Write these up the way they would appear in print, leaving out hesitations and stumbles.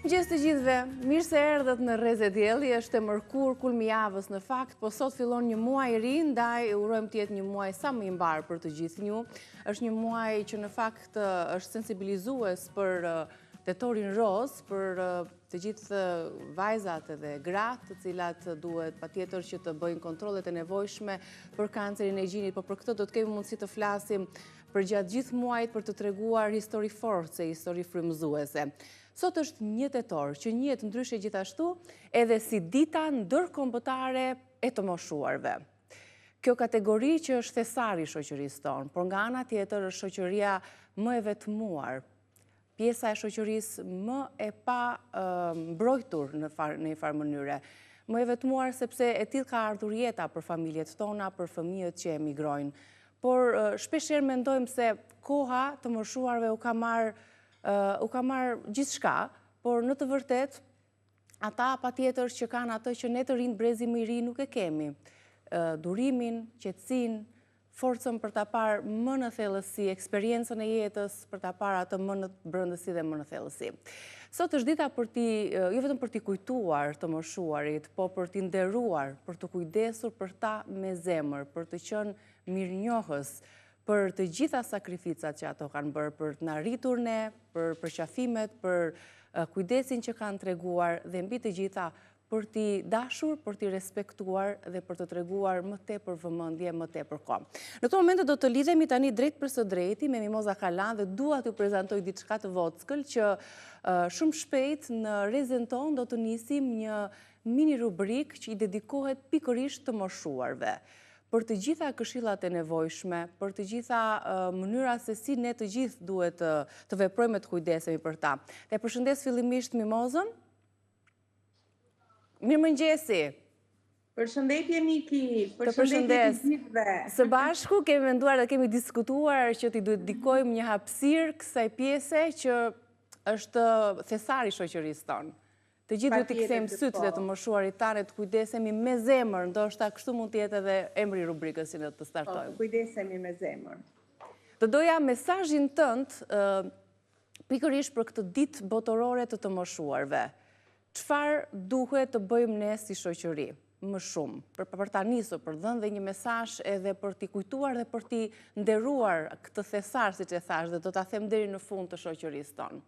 Mëngjes të gjithëve, mirë se erdhët në Rrezë e Dielli, është e mërkur, kulmi i javës në fakt, po sot fillon një muaj i ri, ndaj urojmë të jetë një muaj sa më i mbar për të gjithë ju. Është një muaj që në fakt është sensibilizues për tetorin roz, për të gjithë vajzat dhe gratë, të cilat duhet patjetër që të bëjnë kontrollet e nevojshme për kancerin e gjinit, por për këtë do të kemi mundësi të flasim për gjatë gjithë muajit për të treguar histori force, histori frymëzuese. Sot është 1 tetor, që njihet ndryshe gjithashtu edhe si dita ndërkombëtare e të moshuarve. Kjo kategori që është thesari i shoqërisë tonë, por nga ana tjetër është shoqëria më e vetmuar, pjesa e shoqërisë më e pa mbrojtur në një farë mënyre. Më e vetmuar sepse e tillë ka ardhur jeta për familjet tona, për fëmijët që emigrojnë. Por shpeshherë mendojmë se koha të moshuarve u ka marrë gjithçka, por në të vërtet ata patjetër që kanë atë që ne të rinj brezi më i ri nuk e kemi. Durimin, qetësinë, forcën për ta parë më në thellësi, eksperiencën e jetës për ta parë atë më në brendësi dhe më në thellësi. Sot është dita për jo vetëm për t'i kujtuar të moshuarit, po për t'i nderuar, për të kujdesur për ta me zemër, për të qenë mirënjohës, për të gjitha sakrificat që ato kanë bërë, për të na rritur ne, për përqafimet, për kujdesin që kanë treguar dhe mbi të gjitha për t'i dashur, për t'i respektuar dhe për të treguar më tepër vëmendje, më tepër kohë. Në këtë moment do të lidhemi tani drejt për së drejti me Mimoza Kalan dhe dua t'ju prezantoj diçka të vockël që shumë shpejt në Rrezën tonë do të nisim një mini rubrik që i dedikohet pikërisht të moshuarve. Për të gjitha këshillat e nevojshme, për të gjitha mënyra se si ne të gjithë duhet të veprojmë të kujdesemi për ta. Dhe përshëndes fillimisht Mimozën. Mirëmëngjesi. Përshëndetje Niki, Të përshëndetje të gjithëve. Së bashku kemi menduar dhe kemi diskutuar që t'i dedikojmë një hapësirë kësaj pjese që është thesari i shoqërisë tonë. Të gjithë duhet t'i kthejmë sytë dhe të moshuarit tanë, të kujdesemi me zemër, ndoshta kështu mund të jetë edhe emri i rubrikës që ne të startojmë. Kujdesemi me zemër. Të doja mesazhin tënd pikërisht për këtë ditë botërore të moshuarve. Çfarë duhet të bëjmë ne si shoqëri më shumë për ta nisur, për dhënë dhe një mesazh edhe për t'i kujtuar dhe për t'i nderuar këtë thesar, siç e thash, dhe do ta them deri në fund të shoqërisë tonë.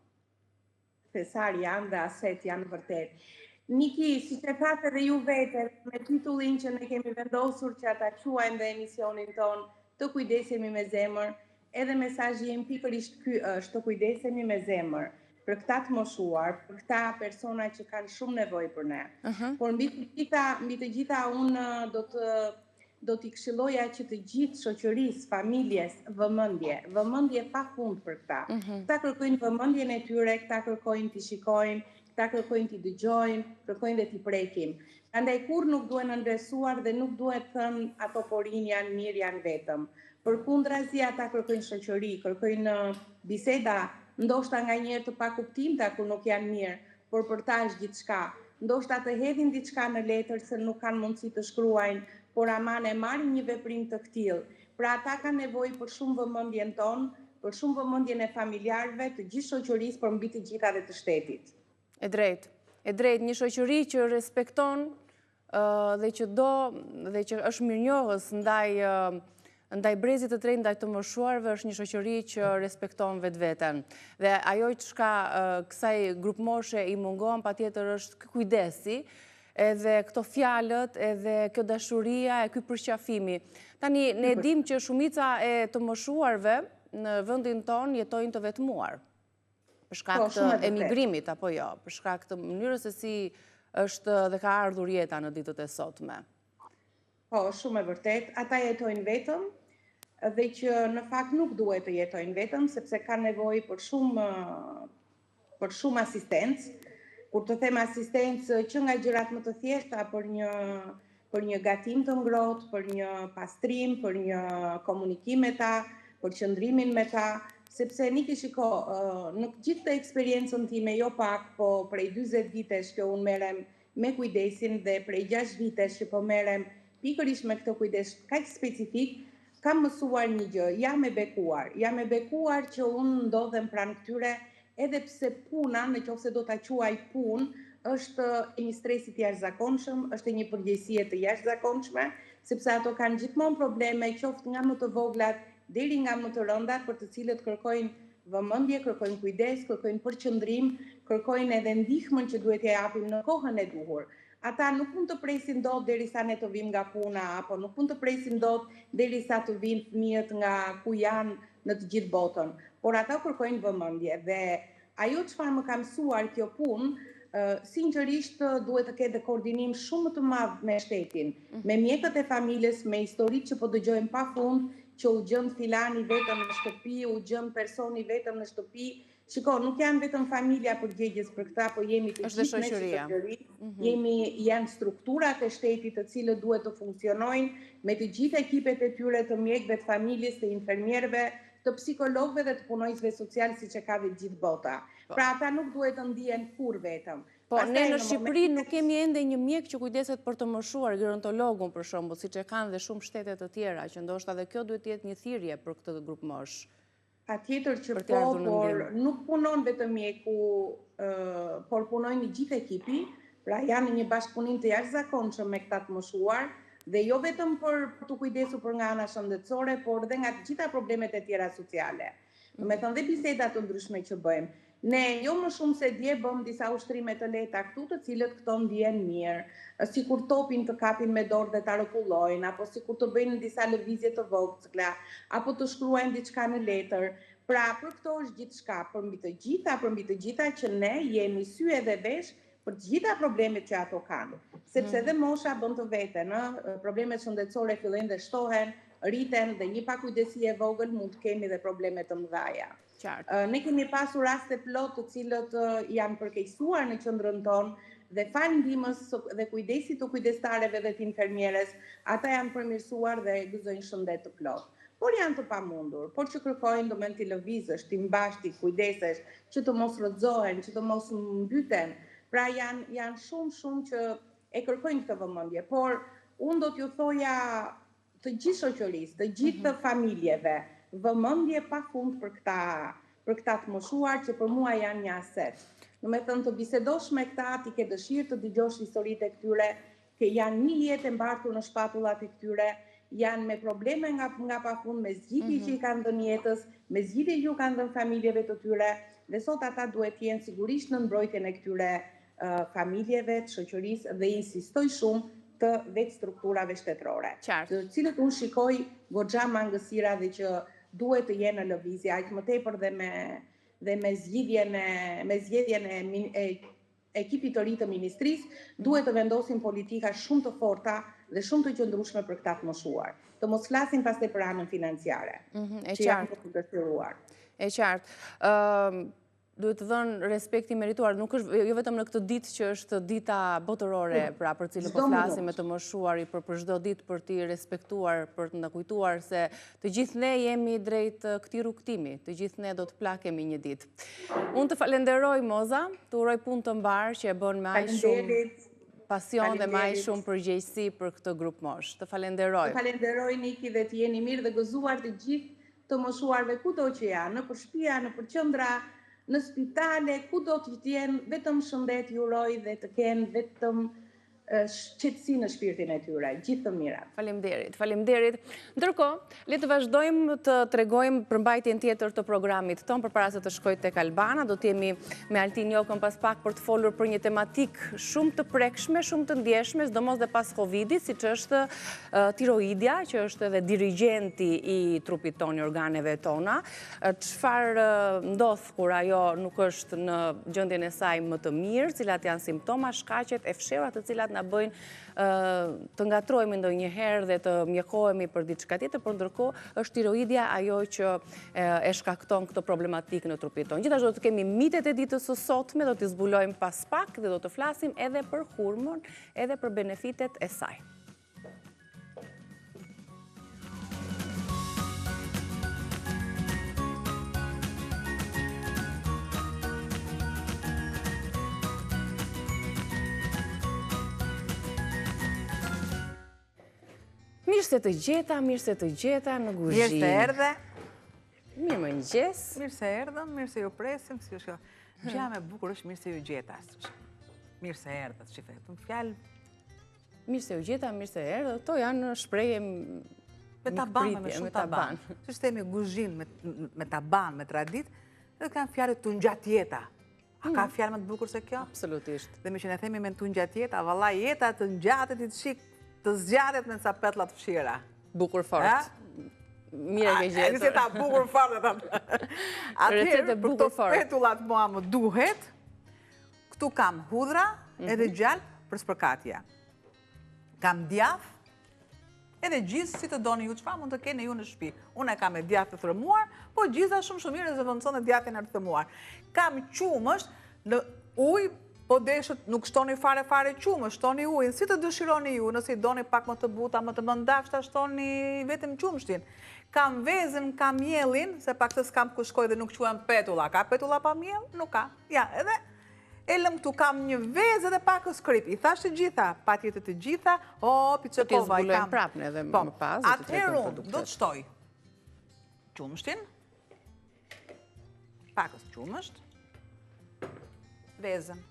Thesar janë dhe aset janë vërtet. Niki, si që thatë edhe ju vete, me titullin që ne kemi vendosur që ata quajmë dhe emisionin ton, të kujdesemi me zemër, edhe mesazhi im pikërisht ky është të kujdesemi me zemër, për këta të moshuar, për këta persona që kanë shumë nevojë për ne. Por mbi të gjitha unë do t'i këshilloja që të gjithë shoqërisë, familjes, vëmendje pafund për këta. Këta kërkojnë vëmendjen e tyre, këta kërkojnë t'i shikojnë, këta kërkojnë t'i dëgjojnë, kërkojnë dhe t'i prekim. Prandaj kur nuk duhen ndresuar dhe nuk duhet thënë ato porin janë mirë, janë vetëm. Përkundrazi ata kërkojnë shoqëri, kërkojnë biseda, ndoshta nganjëherë të pakuptimta kur nuk janë mirë, por për ta është gjithçka. Ndoshta të hedhin diçka në letër se nuk kanë mundësi të shkruajnë, por aman e marrin një veprim të tillë. Pra ata kanë nevojë për shumë vëmendjen tonë, për shumë vëmendjen e familjarëve, të gjithë shoqërisë, por mbi të gjitha dhe të shtetit. E drejt, një shoqëri që respekton dhe që është mirënjohës ndaj brezit të tjerë, ndaj të moshuarve, është një shoqëri që respekton vetveten. Dhe ajo që kësaj grup moshe i mungon patjetër është ky kujdesi, edhe këto fjalët, edhe kjo dashuria, e ky përqafimi. Tani, ne dim që shumica e të moshuarve në vendin tonë jetojnë të vetmuar. Për shkak të emigrimit, apo jo, për shkak të mënyrës se si është dhe ka ardhur jeta në ditët e sotme. Po, shumë e vërtet. Ata jetojnë vetëm dhe që në fakt nuk duhet të jetojnë vetëm, sepse kanë nevojë për shumë asistencë. Kur të them asistencë që nga gjërat më të thjeshta për një gatim të ngrohtë, për një pastrim, për një komunikim me ta, për qëndrimin me ta, sepse Niki shiko, në gjithë eksperiencën time, jo pak, po prej 40 vitesh që unë merrem me kujdesin dhe prej 6 vitesh që po merrem pikërisht me këtë kujdes kaq specifik, kam mësuar një gjë, jam e bekuar që unë ndodhem pranë këtyre edhe pse puna, në qoftë se do ta quaj punë, është e një stresit jashtëzakonshëm, është e një përgjegjësie të jashtëzakonshme, sepse ato kanë gjithmonë probleme, qoftë nga më të voglat deri nga më të rëndat, për të cilët kërkojnë vëmendje, kërkojnë kujdes, kërkojnë përqendrim, kërkojnë edhe ndihmën që duhet ja japim në kohën e duhur. Ata nuk mund të presin dot derisa ne të vim nga puna, apo nuk mund të presin dot derisa të vinë fëmijët nga ku janë në të gjithë botën, por ata kërkojnë vëmendje dhe ajo çfarë më ka mësuar kjo punë, sinqerisht duhet të ketë koordinim shumë të madh me shtetin, me mjekët e familjes, me historitë që po dëgjojmë pafund, që u gjend filani vetëm në shtëpi, u gjend personi vetëm në shtëpi. Shiko, nuk janë vetëm familja përgjegjës për këta, po jemi të gjithë ne shoqëri, janë strukturat e shtetit të cilët duhet të funksionojnë me të gjithë ekipet e tyre të mjekëve, të familjes, të infermierëve, të psikologëve dhe të punojësve social siç e ka dhe gjithë bota. Pra ata nuk duhet të ndihen kur vetëm. Po, ne në Shqipëri nuk kemi ende një mjek që kujdeset për të moshuar, gerontologun për shembull, siç e kanë dhe shumë shtete të tjera, që ndoshta edhe kjo duhet të jetë një thirrje për këtë grup mosh. Patjetër që po, por nuk punon vetëm mjeku, por punojnë gjithë ekipi, pra janë një bashkëpunim të jashtëzakonshëm me këta të moshuar, dhe jo vetëm për të kujdesur për nga ana shëndetësore, por dhe nga të gjitha problemet e tjera sociale. Do të thënë dhe biseda të ndryshme që bëjmë. Ne jo më shumë se dje bëm disa ushtrime të lehta këtu, të cilët këto ndihen mirë, sikur topin të kapin me dorë dhe ta rrotullojnë, apo sikur të bëjnë disa lëvizje të vogla, apo të shkruajnë diçka në letër. Pra, për këto është gjithçka, për mbi të gjitha që ne jemi sy edhe vesh për të gjitha problemet që ato kanë. Sepse edhe mosha bën të veten, problemet shëndetësore fillojnë dhe shtohen, rriten dhe një pakujdesi e vogël mund të kemi dhe probleme të mëdha. Ne kemi pasur raste plot të cilët janë përkeqësuar në qendrën tonë dhe fal ndihmës dhe kujdesit të kujdestarëve dhe të infermieres, ata janë përmirësuar dhe gëzojnë shëndet të plot. Por janë të pamundur, por që kërkojnë do të lëvizësh, të mbash, të kujdesesh, që të mos rrëzohen, që të mos mbyten. Pra janë shumë që e kërkojnë këtë vëmendje, por unë do t'ju thoja të gjithë shoqërisë, të gjithë familjeve, vëmendje pafund për këta të moshuar që për mua janë një aset. Do të thënë të bisedosh me këta, ti ke dëshirë të dëgjosh historitë e këtyre, që janë një jetë e mbartur në shpatullat e këtyre, janë me probleme nga pafund, me zgjidhje që i kanë dhënë jetës, me zgjidhje që kanë dhënë familjeve të tyre, dhe sot ata duhet të jenë sigurisht në mbrojtjen e këtyre familjeve, të shoqërisë dhe insistoj shumë të vetë strukturave shtetërore, të cilët unë shikoj goxha mangësira dhe që duhet të jenë në lëvizje, aq më tepër dhe me zgjedhjen e ekipit të ri të ministrisë, duhet të vendosin politika shumë të forta dhe shumë të qëndrueshme për këta të moshuar. Të mos flasin pastaj për anën financiare, që janë të përgatitur. E qartë. Duhet të dhënë respekti merituar, nuk është jo vetëm në këtë ditë që është dita botërore, pra për cilën po flasim me të moshuari, për çdo ditë për t'i respektuar, për të na kujtuar se të gjithë ne jemi drejt këtij rrugtimi, të gjithë ne do të plakemi një ditë. Unë të falenderoj Moza, të uroj punë të mbar që e bën me aq shumë pasion dhe me aq shumë përgjegjësi për këtë grup mosh. Të falenderoj. Të falenderoj Niki dhe të jeni mirë dhe gëzuar të gjithë të moshuarve kudo që janë, në shtëpia, në qendra, në spitale, ku do të jenë, vetëm shëndet ju uroj dhe të kenë vetëm qetësi në shpirtin e tyre, gjithë të mirat. Faleminderit. Ndërkohë, le të vazhdojmë të tregojmë përmbajtjen tjetër të programit ton përpara se të shkojë tek Albana. Do të jemi me Altin Jokën pas pak për të folur për një tematik shumë të prekshme, shumë të ndjeshme, sidomos dhe pas Covidit, siç është tiroidja, që është edhe dirigjenti i trupit tonë, i organeve tona. Çfarë ndodh kur ajo nuk është në gjendjen e saj më të mirë, cilat janë simptoma, shkaqet e fshehura të cilat na bëjnë të ngatrojmë ndonjëherë dhe të mjekohemi për diçka tjetër, por ndërkohë është tiroidja ajo që e shkakton këtë problematikë në trupin tonë. Gjithashtu do të kemi mitet e ditës së sotme, do t'i zbulojmë pas pak dhe do të flasim edhe për hurmon, edhe për benefitet e saj. Mirë se të gjeta në Guzhinë. Mirë se erdhe. Mirë më njëgjes. Mirë se erdhëm, mirë se ju presim, si është kjo. Gjëja më e bukur është mirë se ju gjeta. Mirë se erdhët, shife. Të më fjalë... Mirë se ju gjeta, mirë se erdhët. To janë shpreje me taban, me shumë taban. Që themi guzhin me taban, me tradit, dhe kanë fjalët të ngjat jeta. A ka fjalë më të bukur se kjo? Absolutisht. Dhe me që ne themi me të ngjat jeta, valla jeta të ngjatet i të shik, të zgjatet me ca petlla të fshira. Bukur fort. Mire ke gjetur. Receta bukur fort. Atëherë, për këto petullat mua më duhet, këtu kam hudhra edhe gjalp për spërkatja. Kam djath, edhe gjithë si të doni ju, çfarë mund të keni ju në shtëpi. Unë e kam me djath të thërmuar, po gjitha shumë mirë dhe zëvendëson e djathin e të thërmuar. Kam qumësht në ujë, po deshët nuk shtoni fare qumë, shtoni ujën, si të dëshironi ju, nëse i doni pak më të buta, më të mëndafshta, shtoni vetëm qumështin. Kam vezën, kam mjellin, se pak të s'kam ku shkoj dhe nuk quhen petulla. Ka petulla pa mjell? Nuk ka. Ja, edhe e lëm këtu kam një vezë dhe pak skrip. I thashtë të gjitha, pa tjetët të gjitha, Picekova i kam. Prapne edhe më pas. Atëherë unë do të shtoj qumështin, pakës qumësht, vezën.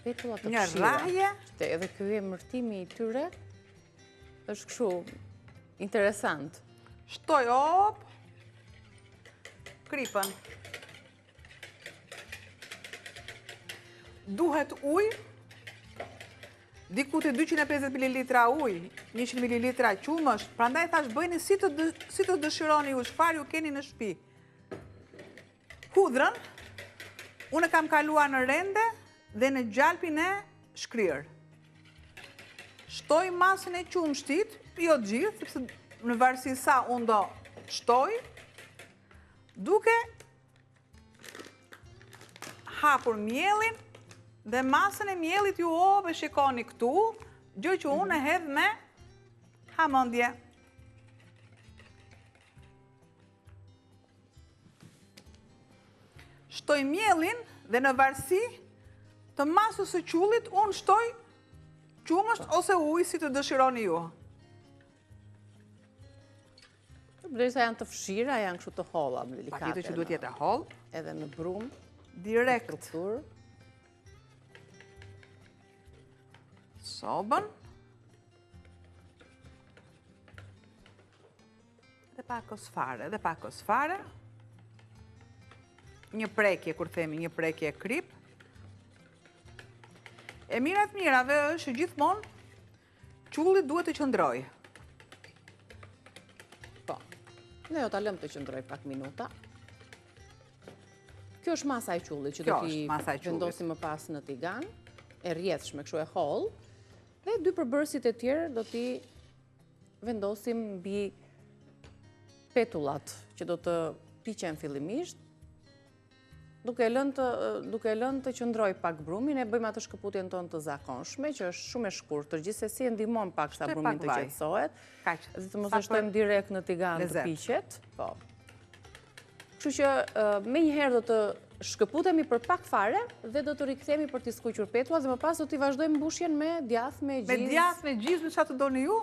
Petullat të një fshira. rrahje. Edhe ky emërtimi i tyre është kështu interesant. Shtoj kripën. Duhet ujë, diku të 250 ml ujë, 100 ml qumësht, prandaj thash bëjni si të dëshironi ju, çfarë ju keni në shtëpi. Hudhrën, unë kam kaluar në rende dhe në gjalpin e shkrirë. Shtoj masën e qumshtit, jo gjithë, sepse në varësi sa unë do shtoj, duke hapur mjellin dhe masën e mjellit ju shikoni këtu, gjë që unë e hedh me hamendje. Shtoj mjellin dhe në varësi të masës së qullit, unë shtoj qumësht ose ujë si të dëshironi ju. Derisa janë të fshira, janë kështu të holla, delikate. Patjetër që duhet jetë holl. Edhe në brum. Direkt. Strukturë. Sobën. Dhe pakos fare. Një prekje, kur themi një prekje krip. E mirat mirave është gjithmonë qulli duhet të qëndroj. Po, ne jo ta lëm të qëndroj pak minuta. Kjo është masa e qullit që do t'i vendosim më pas në tigan, e rrjedhshme kështu e holl, dhe dy përbërësit e tjerë do t'i vendosim mbi petullat që do të piqen fillimisht. Duke lënë të qëndroj pak brumin, e bëjmë atë shkëputjen tonë të zakonshme, që është shumë e shkurtër, gjithsesi e ndihmon pak sa brumin të qetësohet, dhe të mos e shtojmë direkt në tigan të piqet. Kështu që me njëherë do të shkëputemi për pak fare dhe do të rikthehemi për t'i skuqur petullat dhe më pas do t'i vazhdojmë mbushjen me djath, me gjizë. Me djath, me gjizë, me çfarë të doni ju?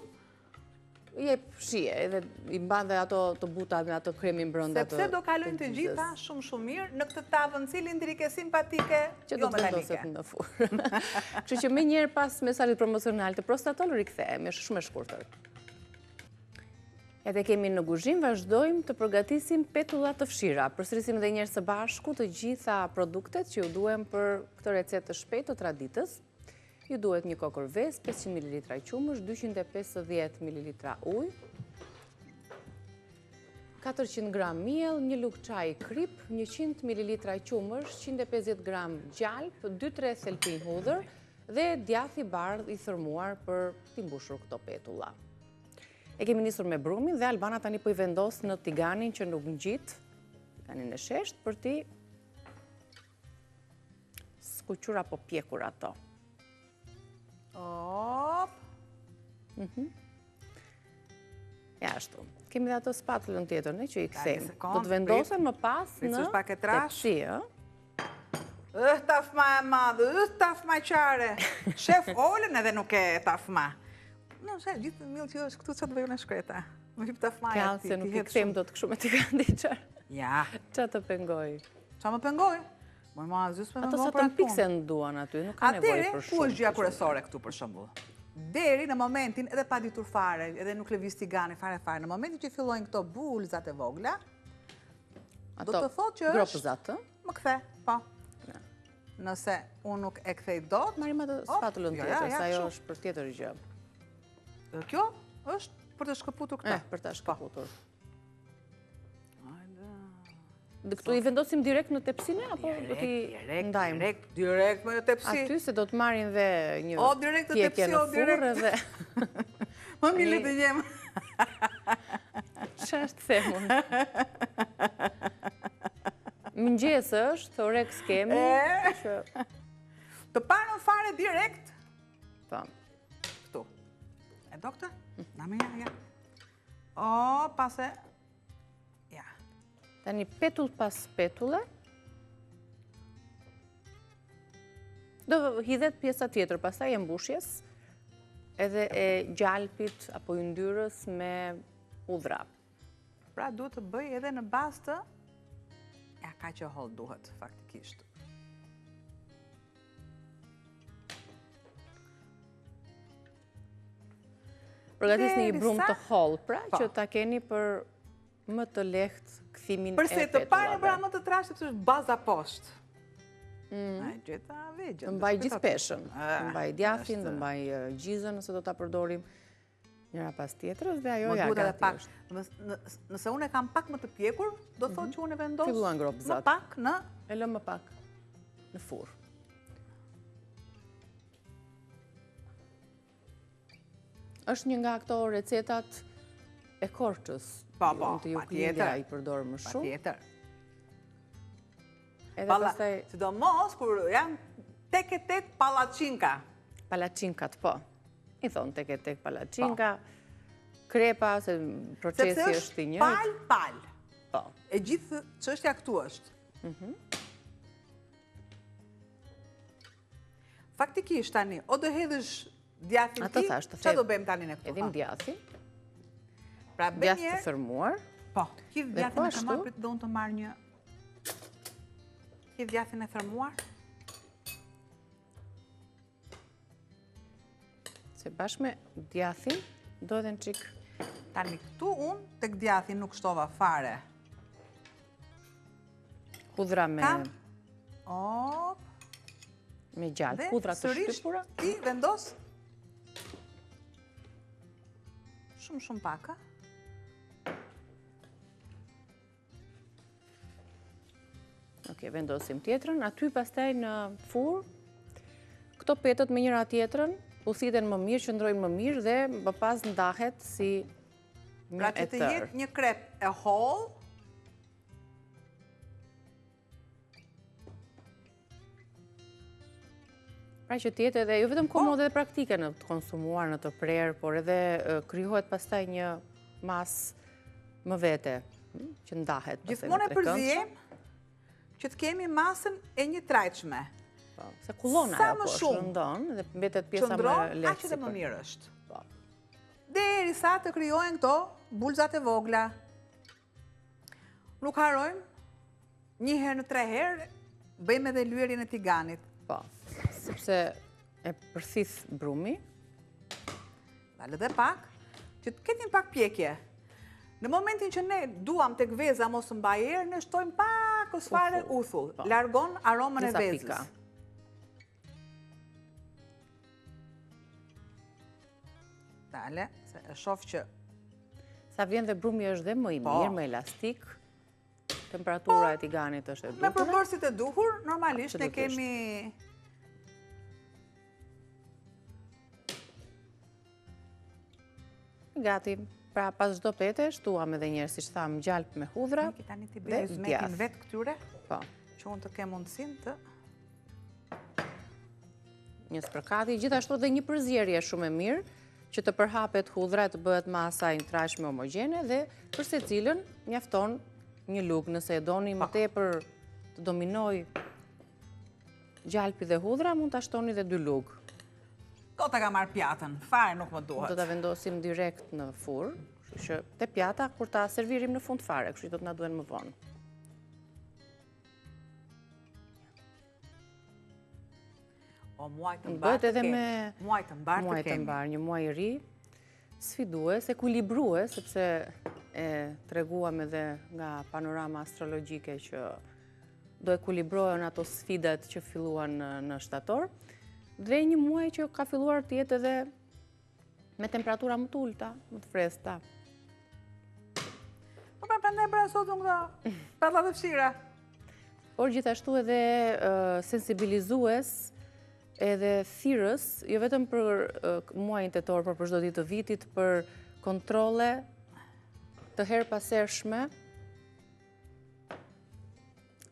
Jep shije, edhe i mban dhe ato të buta me ato kremin brenda të. Sepse do kalojnë të gjitha shumë mirë në këtë tavën cilindrike simpatike, që do të vendoset në furrë. Kështu që më njëherë pas mesazhit promocional të Prostatol rikthehemi, është shumë e shkurtër. Edhe kemi në kuzhinë, vazhdojmë të përgatisim petullat të fshira. Përsërisim edhe një herë së bashku të gjitha produktet që ju duhen për këtë recetë të shpejtë të traditës. Ju duhet një kokër vezë, 500 ml qumësh, 250 ml ujë, 400 gram miell, një lugë çaj krip, 100 ml qumësh, 150 gram gjalp, 2-3 thelpin hudhër dhe djath i bardhë i thërmuar për t'i mbushur këto petulla. E kemi nisur me brumin dhe Albana tani po i vendos në tiganin që nuk ngjit, tiganin e shesht, për t'i skuqur apo pjekur ato. Ja, ashtu. Kemi dhe ato spatullën tjetër, që i kthejmë. Do të vendosen më pas në tepsi. Tafma e madhe, tafma qare. Shef Olen edhe nuk e tafma. Në se, gjithë mil që është këtu që të vejnë e shkreta. Më hip tafma e ti. Kjallë se nuk i këthejmë do të këshu me t'i kandiqar. Ja. Qa të pengoj? Qa më pengoj? Më ma zysë me ato pengoj sa për të atë pikse në duan aty, nuk ka nevoj për shumë. Atere, ku është gjëja kryesore këtu për shembull? Deri në momentin, edhe pa ditur fare, edhe nuk lëviz tigani fare, në momentin që fillojnë këto bulzat e vogla, do të thotë që është më kthe, po. Nëse unë nuk e kthej dot, marrim atë spatullën tjetër, sa ajo është për tjetër gjë. Kjo është për të shkëputur këtë. Për të shkëputur. Dhe këtu i vendosim direkt në tepsine, apo do t'i ndajmë? Direkt me në tepsi. Aty se do të marrin dhe një direkt në pjekje tepsi, në furë dhe... Më mili të gjemë. Qa është themun? Mëngjes është, orek s'kemi. Të parë në fare direkt. Po. Këtu. E doktor? Na me ja. O, pase... Ja. Tani petull pas petulle. Do hidhet pjesa tjetër, pastaj e mbushjes, edhe e gjalpit apo yndyrës me udhra. Pra duhet të bëj edhe në bazë të ja ka që holl duhet, faktikisht. Përgatisni një brumë të holl, pra, që ta keni për më të lehtë kthimin e petullave. Përse të parë pra më të trashë, sepse është baza poshtë. Të mbaj gjithë peshën, të mbaj djathin, të mbaj gjizën, nëse do ta përdorim njëra pas tjetrës, dhe ajo ja gati është. Nëse unë e kam pak më të pjekur, do thotë që unë e vendos më pak në... E lë më pak në furë. është një nga këto recetat e Korçës. Pa, të Juklindja i përdorë më shumë. Pa tjetër. Edhe pastaj... Sidomos, kur janë tek e tek palacinka. Palacinkat, po. I thonë tek e tek palacinka, krepa, se procesi është i njëjtë. Sepse është pal. Po. E gjithë çështja këtu është. Faktikisht tani, o do hedhësh djathin ti, që do bëjmë tani në këtu? Edhim djathi. Pra djath të thërmuar. Po, hidh djathin e thërmuar, për të do unë të marrë një... Hidh djathin e thërmuar. Se bashkë me djathin, do edhe në qik... Tani këtu unë, tek djathin nuk shtova fare. Hudra me... Op... Me gjallë, hudra të shtypura. Dhe sërish ti vendos... Shumë paka. Ok, vendosim tjetrën. Aty pastaj në furë, këto petët me njëra tjetrën, usiten më mirë, qëndrojnë më mirë dhe më pas ndahet si një pra që të jetë një krep e hollë, pra që tjetë edhe, jo vetëm komode dhe praktike në të konsumuar, në të prerë, por edhe kryohet pastaj një mas më vete, që ndahet. Gjithmonë e përzijem që të kemi masën e një trajtshme. Se kullona e po shëndon dhe mbetet pjesa më lehtësipër. Aq edhe më mirë është. Derisa të kryojnë këto bulzat e vogla. Nuk harojmë, një herë në 3 herë, bëjmë edhe lyerjen e tiganit. Po, sepse e përthith brumi. Dalë dhe pak, që të ketin pak pjekje. Në momentin që ne duam të gveza mos mbaj erë, ne shtojmë pak fare uthull. Largon aromën e vezës. Dale, se e shof që... Sa vjen dhe brumi është dhe më i mirë, më elastik, temperatura e tiganit është e duhur. Me përbërësit e duhur, normalisht ne kemi... Gati, pra pas çdo pete, shtuam edhe njerë, si që thamë, gjalp me hudra dhe djath. Vetë këtyre, që unë të ke mundësin të... Një spërkati, gjithashtu dhe një përzjerje shumë e mirë, që të përhapet hudra, të bëhet masa i trashme homogjene dhe përse cilën mjafton një lugë, nëse e doni më tepër të dominoj gjalpi dhe hudhra, mund të ashtoni dhe 2 lugë. Kota ka marrë pjatën, fare nuk më duhet. Do të vendosim direkt në furr, kështu që te pjata kur ta servirim në fund fare, kështu që do të na duhen më vonë. O muaj të mbar të kemë. Muaj të mbar të kemi. Muaj të mbar, një muaj i ri, sfidues, ekuilibrues, sepse e treguam edhe nga panorama astrologjike që do ekuilibrohen ato sfidat që filluan në shtator, dhe një muaj që ka filluar të jetë edhe me temperatura më të ulta, më të freskëta. Po prandaj bëra sot unë këto palla të fshira. Por gjithashtu edhe sensibilizues edhe thirrës, jo vetëm për muajin tetor, por për çdo ditë të vitit, për kontrolle të herpasershme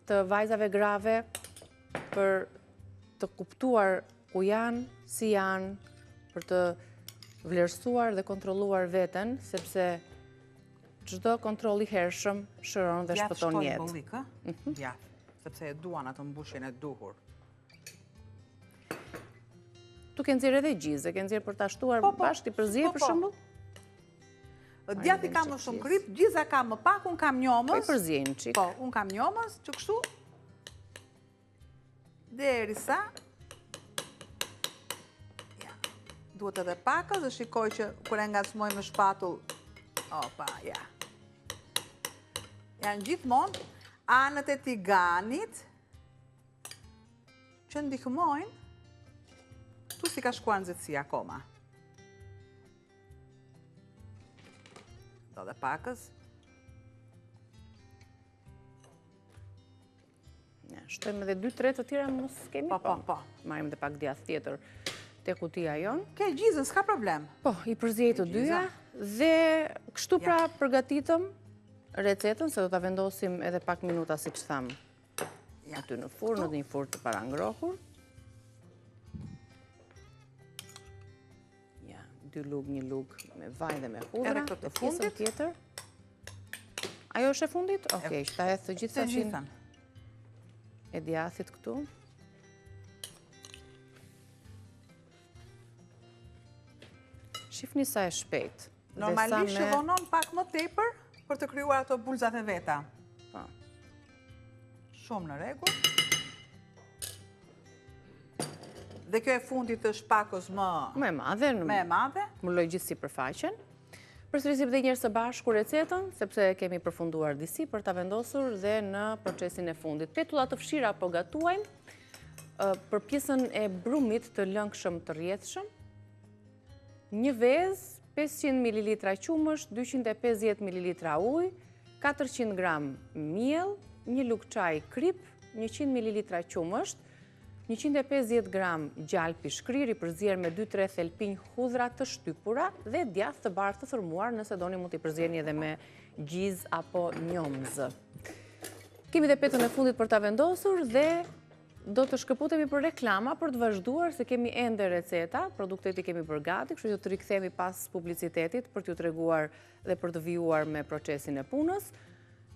të vajzave grave, për të kuptuar ku janë, si janë, për të vlerësuar dhe kontrolluar veten, sepse çdo kontroll i hershëm shëron dhe shpëton jetë. Djathë shtojnë bollik, djathë, sepse e duan atë mbushjen e duhur. Tu ke nxjerrë edhe gjizë, ke nxjerrë për ta shtuar bashkë, i përziej për shembull? Djathi ka më shumë krip, gjiza ka më pak, unë kam njomës. Po i përziejnë çik. Po, unë kam njomës, që kështu derisa duhet edhe pakës, dhe shikoj që kur e ngacmoj me shpatull, opa, ja. Janë gjithmonë anët e tiganit që ndihmojnë, tu si ka shkuar nxehtësia akoma. Do dhe pakës. Shtojmë edhe 2-3 të tjera, mos kemi? Po. Marrim dhe pak djathë tjetër te kutia jonë. Ke gjizën, s'ka problem. Po, i përziej të dyja dhe kështu pra përgatitëm recetën, se do ta vendosim edhe pak minuta, siç tham, aty në furrë, në një furrë të parangrohur. Ja, 2 lugë, 1 lugë me vaj dhe me hudhra. Edhe këtë të fundit tjetër. Ajo është e fundit? Okej, ta hedh të gjithë sashin e djathit këtu. Shifni sa e shpejt. Normalisht që vonon pak më tepër për të krijuar ato bulzat e veta. Po. Shumë në rregull. Dhe kjo e fundit është pakos më e madhe. Më e madhe. Mbuloj gjithë sipërfaqen. Përsërisim dhe njërë së bashku recetën, sepse kemi përfunduar disi për ta vendosur dhe në procesin e fundit. Petullat të fshira po gatuajmë për pjesën e brumit të lëngshëm të rrjedhshëm. Një vezë, 500 ml qumësht, 250 ml ujë, 400 gram miell, 1 lugë çaj krip, 100 ml qumësht, 150 gram gjalpi shkrir i përzier me 2-3 thelpinj hudhra të shtypura dhe djathë të bardhë të thërmuar, nëse doni mund t'i përzieni edhe me gjizë apo njomzë. Kemi dhe petën e fundit për ta vendosur dhe do të shkëputemi për reklama për të vazhduar se kemi ende receta, produktet i kemi bërë gati, kështu që të rikthehemi pas publicitetit për t'ju treguar dhe për të vijuar me procesin e punës.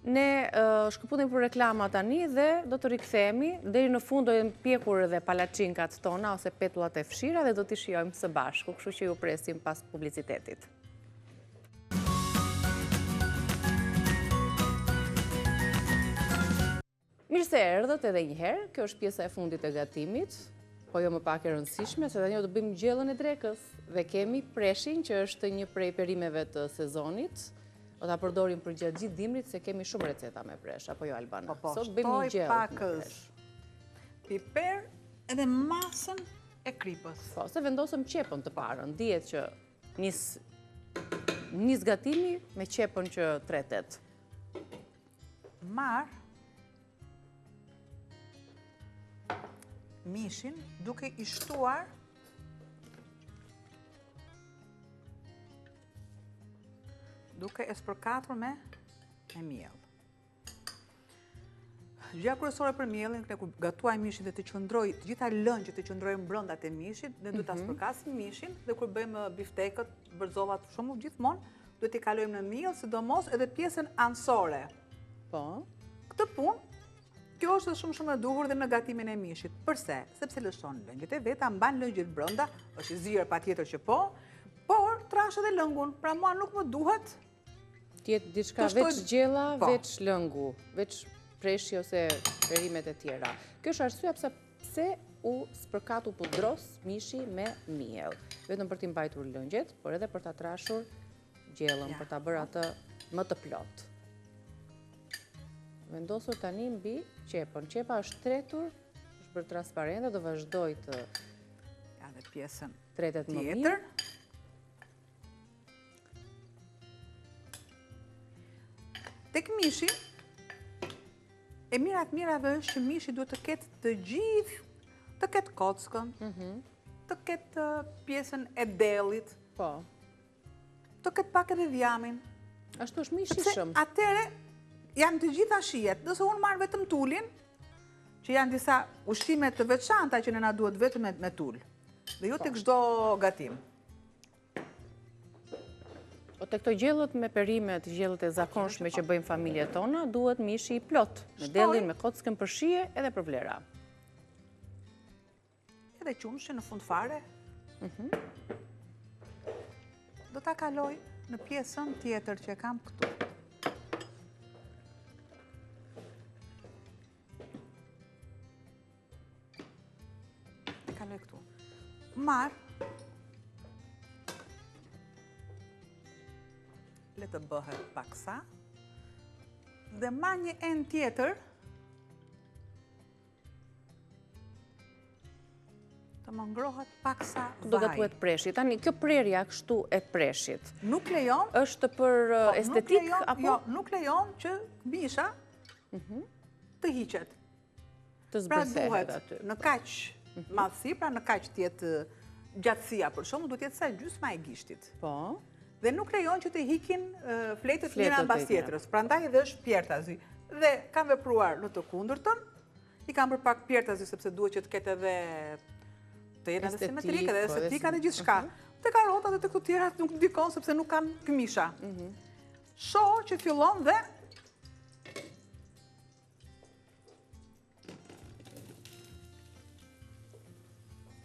Ne shkëputemi për reklama tani dhe do të rikthehemi, deri në fund do jenë pjekur edhe palaçinkat tona ose petullat e fshira dhe do t'i shijojmë së bashku, kështu që ju presim pas publicitetit. Mirë se erdhët edhe një herë, kjo është pjesa e fundit e gatimit, po jo më pak e rëndësishme, se tani do të bëjmë gjellën e drekës dhe kemi preshin që është një prej perimeve të sezonit. Do ta përdorim për gjatë gjithë dimrit se kemi shumë receta me presh, apo jo Albana? Sot bëjmë një gjellë me presh. Piper edhe masën e kripës. Po, se vendosëm qepën të parën, dihet që nis gatimi me qepën që tretet. Marr mishin duke i shtuar duke e spërkatur me miell. Gjëja kryesore për miellin, kur gatuaj mishin dhe të qëndroj, të gjitha lëngjet të qëndrojnë brenda te mishit, ne duhet ta spërkasim mishin dhe kur bëjmë biftekët, bërzollat shumë gjithmonë, duhet i kalojmë në miell, sidomos edhe pjesën anësore. Po. Këtë punë Kjo është shumë e duhur dhe në gatimin e mishit. Përse? Sepse lëshon lëngjët e veta, mban lëngjët brenda, është i zirë patjetër që po, por trash edhe lëngun. Pra mua nuk më duhet tjetë diçka veç gjella, veç lëngu, veç preshi ose perimet e tjera. Kjo është arsyeja pse u spërkatu pudros mishi me miell. Vetëm për t'i mbajtur lëngjet, por edhe për ta trashur gjellën, për ta bërë atë më të plotë. Vendosur tani mbi qepën. Qepa është tretur, është bërë transparente, do vazhdoj të dhe pjesën tretet më mirë. Tek mishi, e mirave është që mishi duhet të ketë të gjithë, të ketë kockën, të ketë pjesën e dellit, të ketë pak edhe dhjamin. Ashtu është mishi shumë. Atere, janë të gjitha shijet, nëse unë marrë vetëm tullin, që janë disa ushqime të veçanta që nëna duhet vetëm me tull, dhe jo të çdo gatim. O të këto gjellët me perimet, gjellët e zakonshme që bëjmë familjet tona, duhet mishi i plot, me dellin, me kockën për shije edhe për vlera. Edhe qumshi në fund fare, do ta kaloj në pjesën tjetër që kam këtu. Kaloj këtu. Marë, le të bëhet paksa, dhe marr një enë tjetër, të më ngrohet paksa vaj. Do gatuhet preshit. Tani, kjo prerja kështu e preshit. Nuk lejon. Është për estetik, apo? Jo, nuk lejon që misha të hiqet. Të Pra zbërthehet aty. duhet në kaq madhësi, pra në kaq tjetë gjatësia për shumë, duhet jetë sa gjysma e gishtit. Po. Dhe nuk lejon që të hikin fletët njëra mbas tjetrës. Prandaj edhe është pjertazi. Dhe kam vepruar në të kundërtën, i kam bërë pak pjertazi sepse duhet që të ketë edhe të jenë edhe simetrike, edhe estetika dhe gjithë shka. Të karotat dhe të këto tjera nuk ndikon sepse nuk kanë këmisha. Shoh që fillon dhe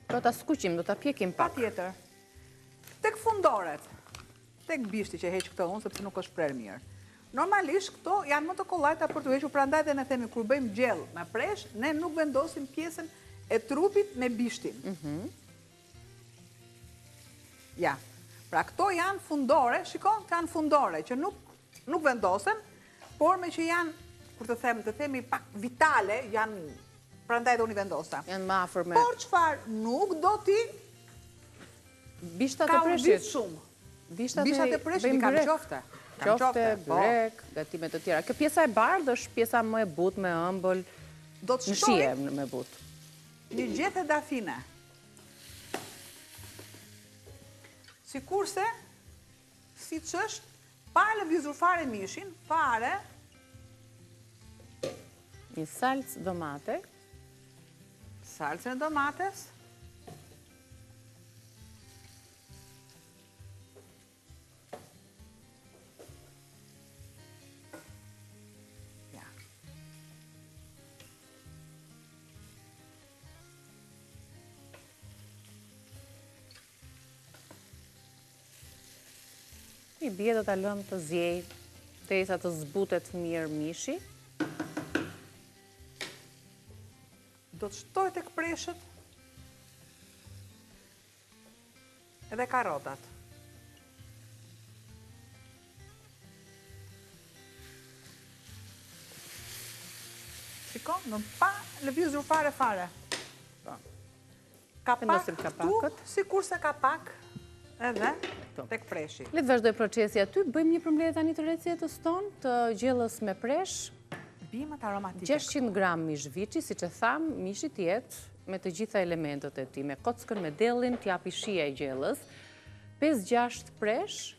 Do ta skuqim, do ta pjekim pak. Patjetër. Tek fundoret, tek bishti që heq këto unë, sepse nuk është prerë mirë. Normalisht këto janë më të kollajta për të hequr, prandaj dhe ne themi kur bëjmë gjell me presh, ne nuk vendosim pjesën e trupit me bishtin. Ja. Pra këto janë fundore, shikon, janë fundore që nuk vendosen, por me që janë, kur të themi pak vitale, janë prandaj dhe unë i vendosa. Janë më afër me... Por qëfar nuk do ti bishtat e preshit. Shumë. Bishtat e preshit i kam qofte. Qofte, byrek, gatimet të tjera. Kjo pjesa e bardhë është pjesa më e butë, me ëmbël, në shije me butë. Një gjethe dafine. Sikurse, si që është, pa e lëvizur fare mishin, fare... Një salcë domate. Salcën e domates. Ja. I bie do ta lëmë të zjej, derisa të zbutet mirë mishi. Do të shtoj tek preshët edhe karotat. Shiko, në pa lëvizur fare. Kapak këtu, sikur se kapak edhe tek preshi. Le të vazhdoj procesi aty, bëjmë një përmbledhje tani të recetës tonë, të gjellës me presh. Bimet aromatike. 600 gram mish viçi, si që thamë, mishi tjetë me të gjitha elementet e ti, me kockën, me dellin, t'japi shija e gjellës, 5-6 presh,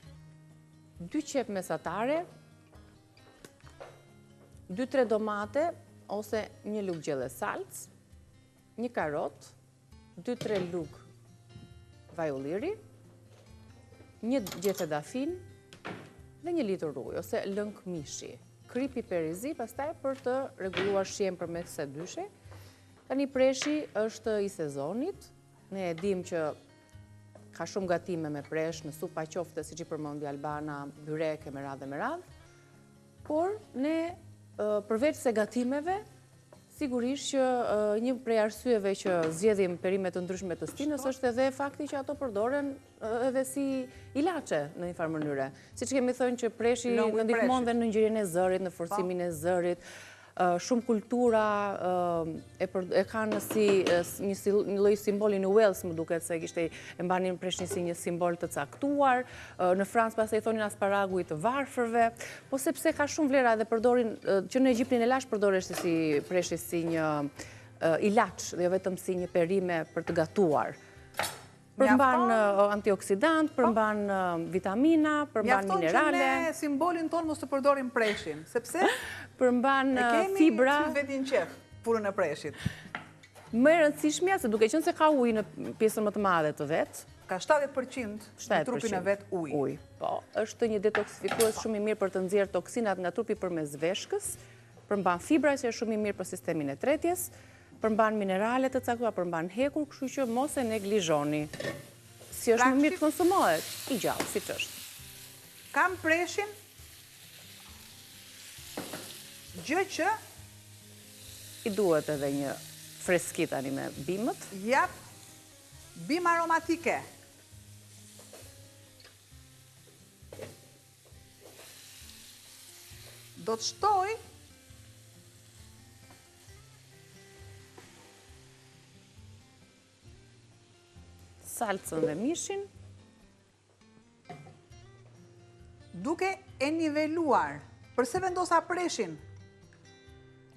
2 qep mesatare, 2-3 domate, ose një lugë gjelle salcë, 1 karot, 2-3 lugë vaj ulliri, 1 gjethe dafin, dhe 1 litër ujë, ose lëng mishi. krip piper i zi, pastaj për të rregulluar shijen përmes së dyshi. Tani preshi është i sezonit. Ne e dim që ka shumë gatime me presh në supa qofte, siç i përmendi Albana, byreke me radhë. Por ne përveç se gatimeve, sigurisht që një prej arsyeve që zgjedhim perime të ndryshme të stinës është edhe fakti që ato përdoren edhe si ilaçe në një farë mënyre. Siç kemi thënë që preshi në ndihmon dhe në ngjyrjen e zërit, në forcimin e zërit. Shumë kultura e kanë si një lloj simboli në Wales, më duket se kishte e mbanin preshin si një simbol të caktuar. Në Francë pastaj thonin asparagu i të varfërve, po sepse ka shumë vlera dhe përdorin që në Egjiptin e lash përdoresh si preshi si një ilaç dhe jo vetëm si një perime për të gatuar. Përmban antioksidant, përmban vitamina, përmban minerale. Mjafton që ne simbolin tonë mos të përdorim preshin, sepse përmban fibra. E kemi vetin qef purën e preshit. Më e rëndësishmja, se duke qenë se ka ujë në pjesën më të madhe të vet, ka 70% në trupin e vet ujë. Po, është një detoksifikues shumë i mirë për të nxjerrë toksinat nga trupi përmes veshkës, përmban fibra që është shumë i mirë për sistemin e tretjes, përmban minerale të caktuara, përmban hekur, kështu që mos e neglizhoni. Si është më mirë të konsumohet, i gjallë, siç është. Kam preshin, gjë që i duhet edhe një freski tani me bimët. Jap, bim aromatike. Do të shtoj salcën dhe mishin, duke e niveluar. Përse vendosa preshin?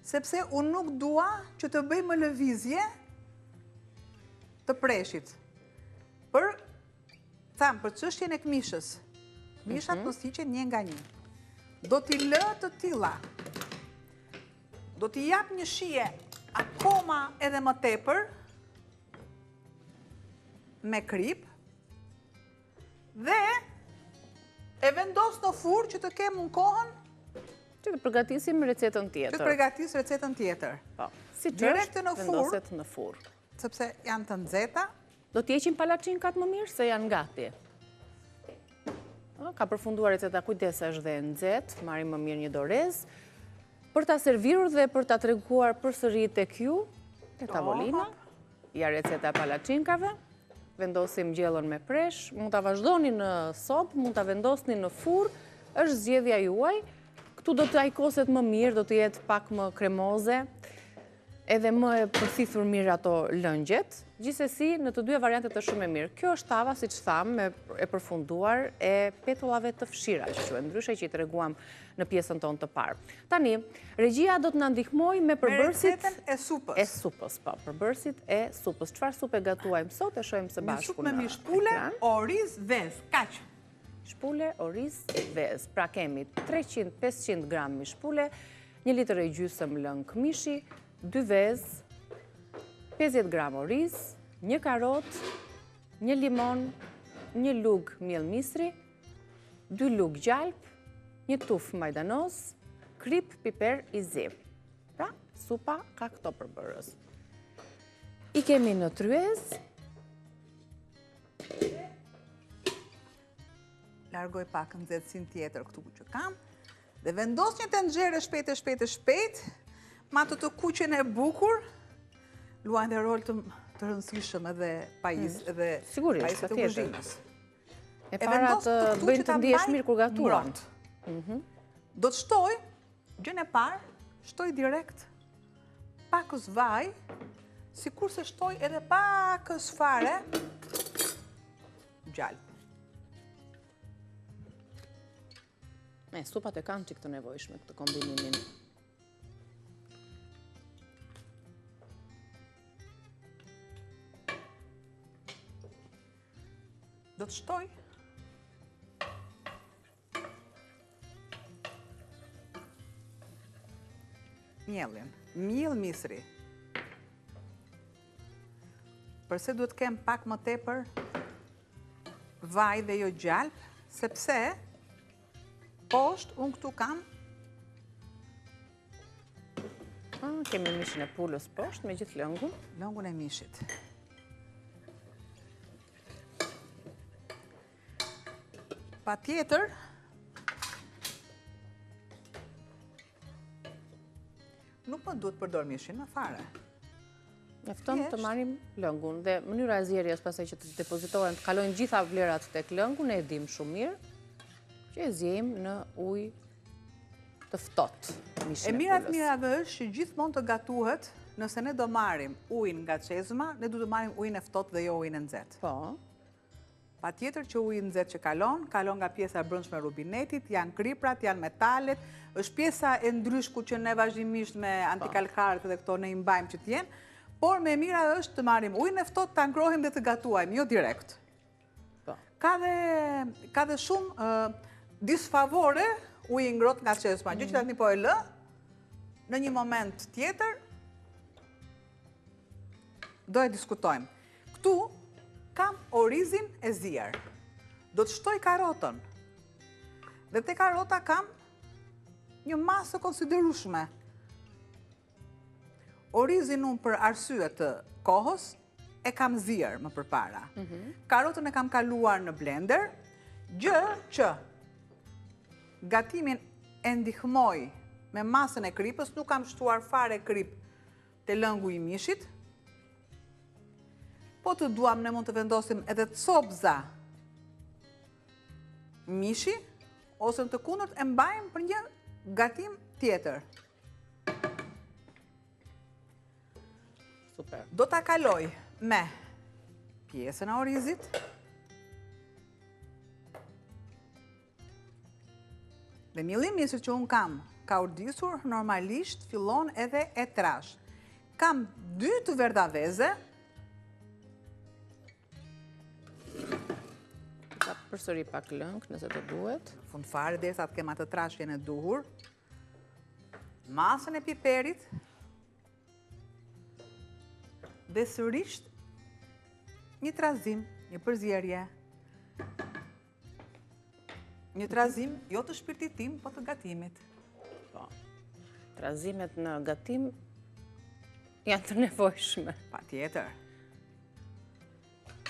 Sepse unë nuk dua që të bëj më lëvizje të preshit. Për çështjen e këmishës. Këmishat mos hiqen një nga një. Do t'i lë të tilla. Do t'i jap një shije akoma edhe më tepër me krip dhe e vendos në furrë që të kem unë kohën që të përgatisim recetën tjetër. Që të përgatis recetën tjetër. Po, si që është, vendoset në furrë. Sepse janë të nxehta. Do t'jeqim palaçinkat më mirë se janë gati. Ka përfunduar receta, kujdes është dhe nxehtë, marrim më mirë një dorez. Për ta servitur dhe për ta treguar përsëri tek ju, te tavolina, ja receta e palaçinkave. Vendosim gjellën me presh, mund ta vazhdoni në sopë, mund ta vendosni në furrë, është zgjedhja juaj. Këtu do të ajkoset më mirë, do të jetë pak më kremoze, edhe më e përthithur mirë ato lëngjet. Gjithsesi, në të dyja variantet është shumë e mirë. Kjo është tava, siç thamë, e përfunduar e petullave të fshira, që quhen, ndryshe që i treguam në pjesën tonë të parë. Tani, regjia do të na ndihmojë me përbërësit me recetën e supës. E supës, po, përbërësit e supës. Çfarë supe gatuajmë sot, e shohim së bashku në ekran. Me shpule, oriz, vezë, kaq. Shpule, oriz, vezë. Pra kemi 300-500 gram mishpule, 1 litër e gjysmë lëng mishi, 2 vezë, 50 gram oriz, 1 karot, 1 limon, 1 lug miell misri, 2 lug gjalp, 1 tuf majdanoz, krip piper i zi. Pra, supa ka këto përbërës. I kemi në tryez. Largoj pak nxehtësinë tjetër këtu që kam. Dhe vendos një tenxhere shpejt, ma të kuqen e bukur, luajnë dhe rol të rëndësishëm edhe pajis, edhe pajis të kuzhinës. E para të bëjnë të ndihesh mirë kur gatuan. Do të shtoj, gjën e parë, shtoj direkt pakës vaj, sikur se shtoj edhe pakës fare gjalp. Supat e kanë që këtë nevojshme, këtë kombinimin. Do të shtoj miellin, miell misri. Përse duhet kem pak më tepër vaj dhe jo gjalp, sepse poshtë unë këtu kam Kemi mishin e pulës poshtë me gjithë lëngun. Lëngun e mishit. Pa tjetër, nuk më duhet përdor mishin në fare. Mjafton të marrim lëngun dhe mënyra e zjerjes pastaj që të depozitohen, të kalojnë gjitha vlerat tek lëngu, ne e dim shumë mirë që e zjejmë në ujë të ftohtë mishin e pulës. E mirave është që gjithmonë të gatuhet, nëse ne do marrim ujin nga çezma, ne duhet të marrim ujin e ftohtë dhe jo ujin e nxehtë. Po. Patjetër që uji i nxehtë që kalon nga pjesa e brendshme e rubinetit, janë kriprat, janë metalet, është pjesa e ndryshku që ne vazhdimisht me antikalkarët dhe këto ne i mbajmë që t'jenë, por me mira është të marrim ujin e ftohtë, ta ngrohim dhe të gatuajmë, jo direkt. Ka dhe shumë disfavore uji ngrohtë nga çezma. Gjë që tani po e lë, në një moment tjetër do e diskutojmë. Këtu kam orizin e zier. Do të shtoj karotën. Dhe te karota kam një masë konsiderueshme. Orizin unë për arsye të kohës e kam zier më përpara. Karotën e kam kaluar në blender, gjë që gatimin e ndihmoj me masën e kripës, nuk kam shtuar fare krip te lëngu i mishit. Po të duam, ne mund të vendosim edhe copza mishi, ose në të kundërt e mbajmë për një gatim tjetër. Super. Do ta kaloj me pjesën e orizit. Dhe millimisit që unë kam ka urdisur, normalisht fillon edhe e trash. Kam 2 të verdaveze. Ka përsëri pak lëng, nëse të duhet. Fund fare, derisa të kem atë trashjen e duhur. Masën e piperit. Dhe sërish një trazim, një përzierje. Një trazim, jo të shpirtit tim, po të gatimit. Po. Trazimet në gatim janë të nevojshme. Patjetër.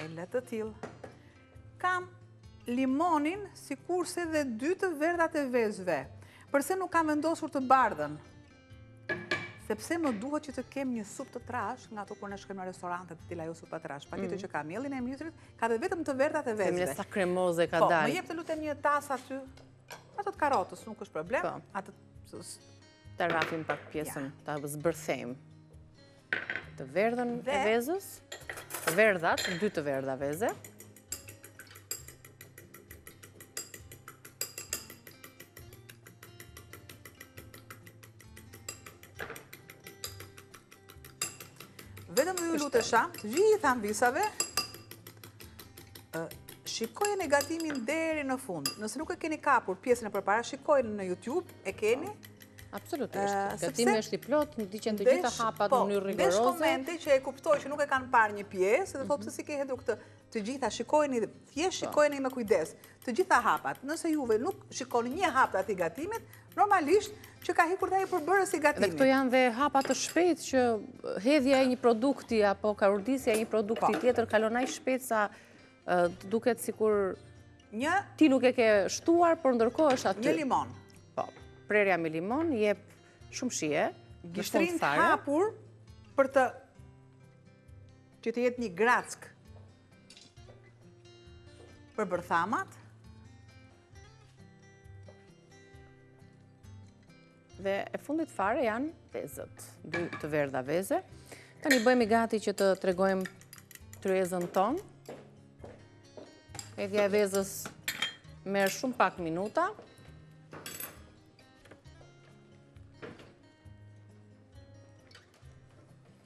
E le të tillë. Kam limonin sikurse dhe 2 të verdhat e vezëve. Përse nuk kam vendosur të bardhën? Sepse më duhet që të kem një supë të trash, nga ato kur ne shkojmë në restorante të tilla jo supa trash. Patjetër që ka miellin e misrit, ka dhe vetëm të verdhat e vezëve. Femre sa kremoze ka dalë. Po, më jep të lutem një tas aty. Ato të karotës nuk është problem. Atë ta rrafim pak pjesën, ta zbërthejmë. Të verdhën e vezës, të verdhat, 2 të verdha veze. Vetëm ju lutesha, të gjitha mbisave, shikojnë gatimin deri në fund. Nëse nuk e keni kapur pjesën e përpara, shikojnë në YouTube, e keni. Absolutisht. Gatimi është i plot, në diqen të gjitha hapat në mënyrë rigoroze. Desh komente që e kuptoj që nuk e kanë parë një pjesë, dhe thotë se si ke hedhur këtë. Të gjitha shikojni, thjesht shikojni me kujdes. Të gjitha hapat. Nëse juve nuk shikoni një hap të atij gatimit, normalisht që ka hikur dhe i përbërës i gatimit. Dhe këto janë dhe hapat të shpejt që hedhja e një produkti apo karurdisja e një produkti tjetër kalon aq shpejt sa duket sikur ti nuk e ke shtuar, por ndërkohë është aty. Një limon. Po, prerja me limon jep shumë shije. Gishtrin të hapur për të që të jetë një grack për bërthamat. Dhe e fundit fare janë vezët, 2 të verdha veze. Tani bëjmë gati që të tregojmë tryezën tonë. Hedhja e vezës merr shumë pak minuta.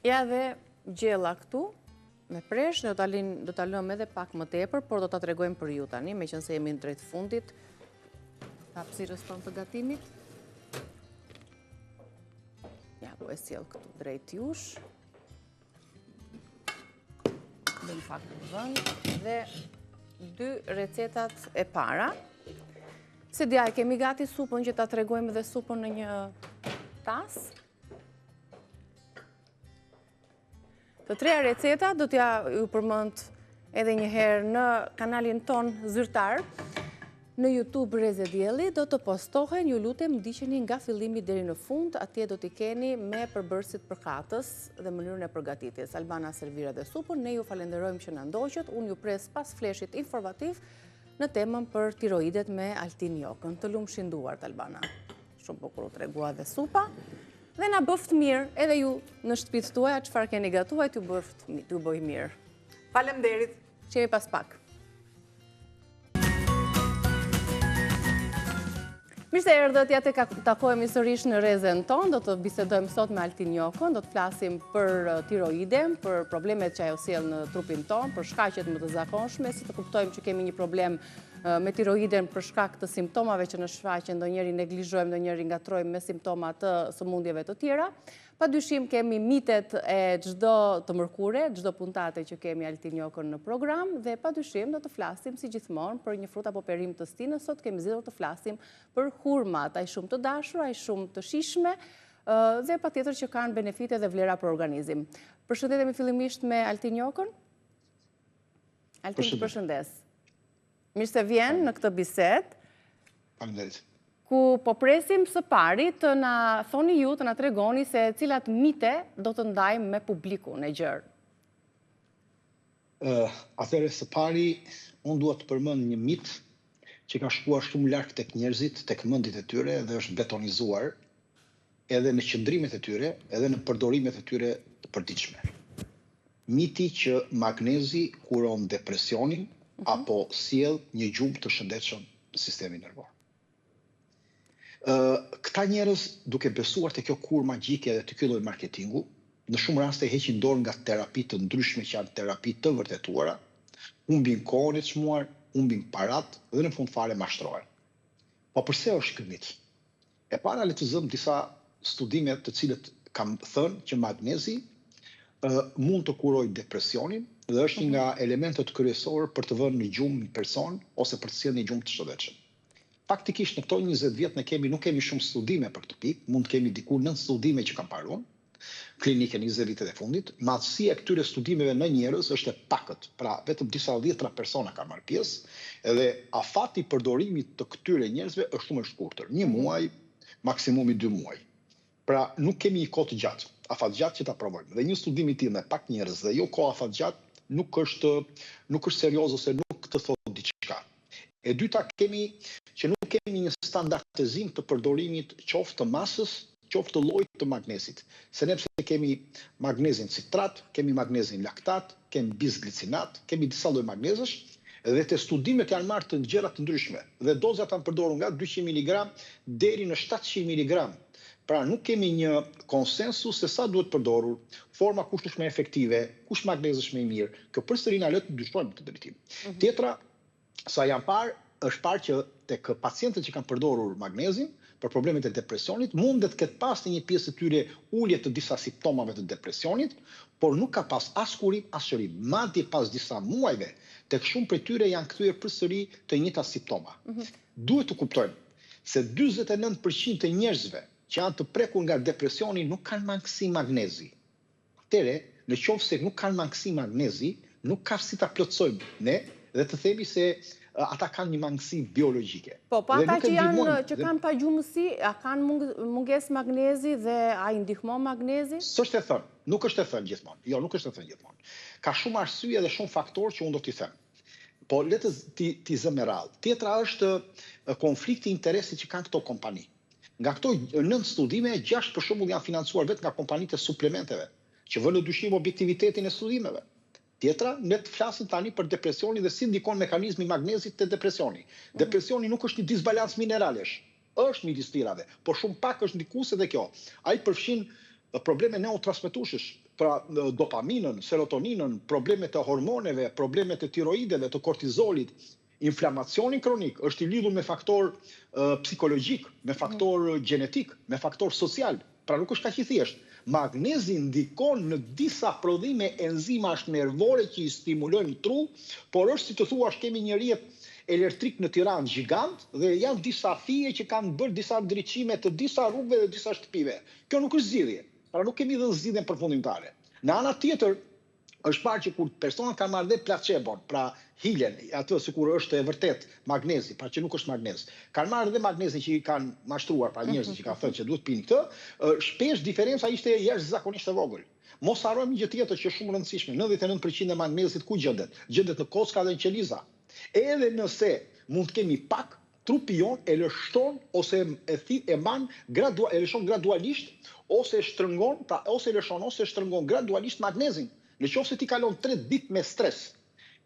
Ja dhe gjella këtu me presh, do ta lëm edhe pak më tepër, por do ta tregojmë për ju tani, meqense jemi në drejt fundit të hapësirës tonë të gatimit. Ja, po e sjell këtu drejt jush. Bëjmë pak të vënd dhe 2 recetat e para. Se dja, kemi gati supën që ta tregojmë dhe supën në një tas. Të treja receta do t'ja ju përmend edhe një herë në kanalin ton zyrtar. Në YouTube Reze Dielli do të postohen, ju lutem ndiqeni nga fillimi deri në fund, atje do t'i keni me përbërësit përkatës dhe mënyrën e përgatitjes. Albana servira dhe supën, ne ju falenderojmë që na ndoqët, unë ju pres pas fleshit informativ në temën për tiroidet me Altin Jokën. Të lumë shinduar, Albana. Shumë bukur u tregua dhe supa. Dhe na bëft mirë, edhe ju në shtëpitë tuaja, çfarë keni gatuar, t'ju bëj mirë. Faleminderit. Qeni pas pak. Mirë se erdhët, ja të takohemi sërish në Rezen ton, do të bisedojmë sot me Altin Jokën, do të flasim për tiroiden, për problemet që ajo sjell në trupin ton, për shkaqet më të zakonshme, si të kuptojmë që kemi një problem me tiroiden për shkak të simptomave që në shfaqen, ndonjëri neglizhojmë, ndonjëri ngatrojmë me simptoma të sëmundjeve të tjera. Padyshim kemi mitet e çdo të mërkure, çdo puntate që kemi Altin Jokën në program dhe padyshim do të flasim si gjithmonë për një frut apo perim të stinës. Sot kemi zgjedhur të flasim për hurmat, aq shumë të dashura, aq shumë të shijshme dhe patjetër që kanë benefite dhe vlera për organizëm. Përshëndetemi fillimisht me Altin Jokën. Altin, përshëndes. Mirë se vjen në këtë bisedë. Faleminderit. Ku po presim së pari të na thoni ju, të na tregoni se cilat mite do të ndajmë me publikun e gjerë. Atëherë së pari, unë dua të përmend një mit që ka shkuar shumë larg tek njerëzit, tek mendjet e tyre dhe është betonizuar edhe në qëndrimet e tyre, edhe në përdorimet e tyre të përditshme. Miti që magnezi kuron depresionin apo sjell një gjumë të shëndetshëm në sistemin nervor. Këta njerëz, duke besuar te kjo kur magjike dhe te ky lloj marketingu, në shumë raste heqin dorë nga terapitë të ndryshme që janë terapi të vërtetuara, humbin kohën e çmuar, humbin parat dhe në fund fare mashtrohen. Po pse është ky mit? E para le të zëm disa studime të cilët kanë thënë që magnezi mund të kurojë depresionin dhe është një nga elementet kryesorë për të vënë në gjumë një person ose për të sjellë një gjumë të shëndetshëm. Faktikisht në këto 20 vjet nuk kemi shumë studime për këtë pikë, mund të kemi diku 9 studime që kanë paruar, klinike 20 vitet e fundit, madhësia e këtyre studimeve në njerëz është e pakët, pra vetëm disa dhjetra persona kanë marrë pjesë, edhe afati i përdorimit të këtyre njerëzve është shumë i shkurtër, 1 muaj, maksimumi 2 muaj. Pra nuk kemi një kohë të gjatë, afat gjatë që ta provojmë. Dhe një studim i tillë me pak njerëz dhe jo kohë afat gjatë nuk është serioz ose nuk të thotë diçka. E dyta kemi që nuk kemi një standardizim të përdorimit qoftë të masës, qoftë të llojit të magnezit. Se ne pse kemi magnezin citrat, kemi magnezin laktat, kemi bisglicinat, kemi disa lloj magnezësh, dhe te studimet janë marrë të gjëra të ndryshme dhe dozat janë përdorur nga 200 mg deri në 700 mg. Pra nuk kemi një konsensus se sa duhet përdorur, forma kush është më efektive, kush magnez është më i mirë. Kjo përsëri na lë të dyshojmë këtë drejtim. Tjetra, sa është parë që tek pacientët që kanë përdorur magnezin për problemet e depresionit, mundet këtë pas të një pjesë të tyre ulje të disa simptomave të depresionit, por nuk ka pas as kurim, as shërim. Madje pas disa muajve, tek shumë prej tyre janë kthyer përsëri të njëjta simptoma. Duhet të kuptojmë se 49% të njerëzve që janë të prekur nga depresioni nuk kanë mangësi magnezi. Atëre, në qoftë se nuk kanë mangësi magnezi, nuk ka si ta plotësojmë ne dhe të themi se ata kanë një mangësi biologjike. Po ata që kanë pagjumësi, a kanë mungesë magnezi dhe a i ndihmon magnezi? S'është e thënë, nuk është e thënë gjithmonë. Jo, nuk është e thënë gjithmonë. Ka shumë arsye dhe shumë faktorë që unë do t'i them. Po le të t'i zëmë me radhë. Tjetra është konflikti interesi që kanë këto kompani. Nga këto 9 studime, 6 për shembull janë financuar vetëm nga kompanitë e suplementeve, që vënë në dyshim objektivitetin e studimeve. Tjetra, ne të flasim tani për depresionin dhe si ndikon mekanizmi i magnezit te depresioni. Depresioni nuk është një disbalancë mineralesh, është midis tirave, por shumë pak është ndikuese dhe kjo. Ai përfshin probleme neurotransmetueshësh, pra dopaminën, serotoninën, problemet e hormoneve, problemet e tiroideve, të kortizolit, inflamacionin kronik, është i lidhur me faktor psikologjik, me faktor gjenetik, me faktor social. Pra nuk është kaq i thjeshtë. Magnezi ndikon në disa prodhime enzimash nervore që i stimulojnë tru, por është si të thuash kemi një rrjet elektrik në Tiranë gjigant dhe janë disa fije që kanë bërë disa ndriçime të disa rrugëve dhe disa shtëpive. Kjo nuk është zgjidhje. Pra nuk kemi dhe zgjidhjen përfundimtare. Në ana tjetër, është parë që kur personat kanë marrë dhe placebon, pra hilen, atë sikur është e vërtet magnezi, pra që nuk është magnez, kanë marrë dhe magnezin që i kanë mashtruar, pra njerëzit që kanë thënë që duhet pini këtë, shpesh diferenca ishte jashtëzakonisht e vogël. Mos harrojmë një gjë tjetër që është shumë e rëndësishme, 99% e magnezit ku gjendet? Gjendet në koska dhe në qeliza. Edhe nëse mund të kemi pak, trupi jon e lështon ose e lëshon gradualisht ose e shtrëngon, pra ose e lëshon ose e shtrëngon gradualisht magnezin. Në qoftë se ti kalon 3 ditë me stres,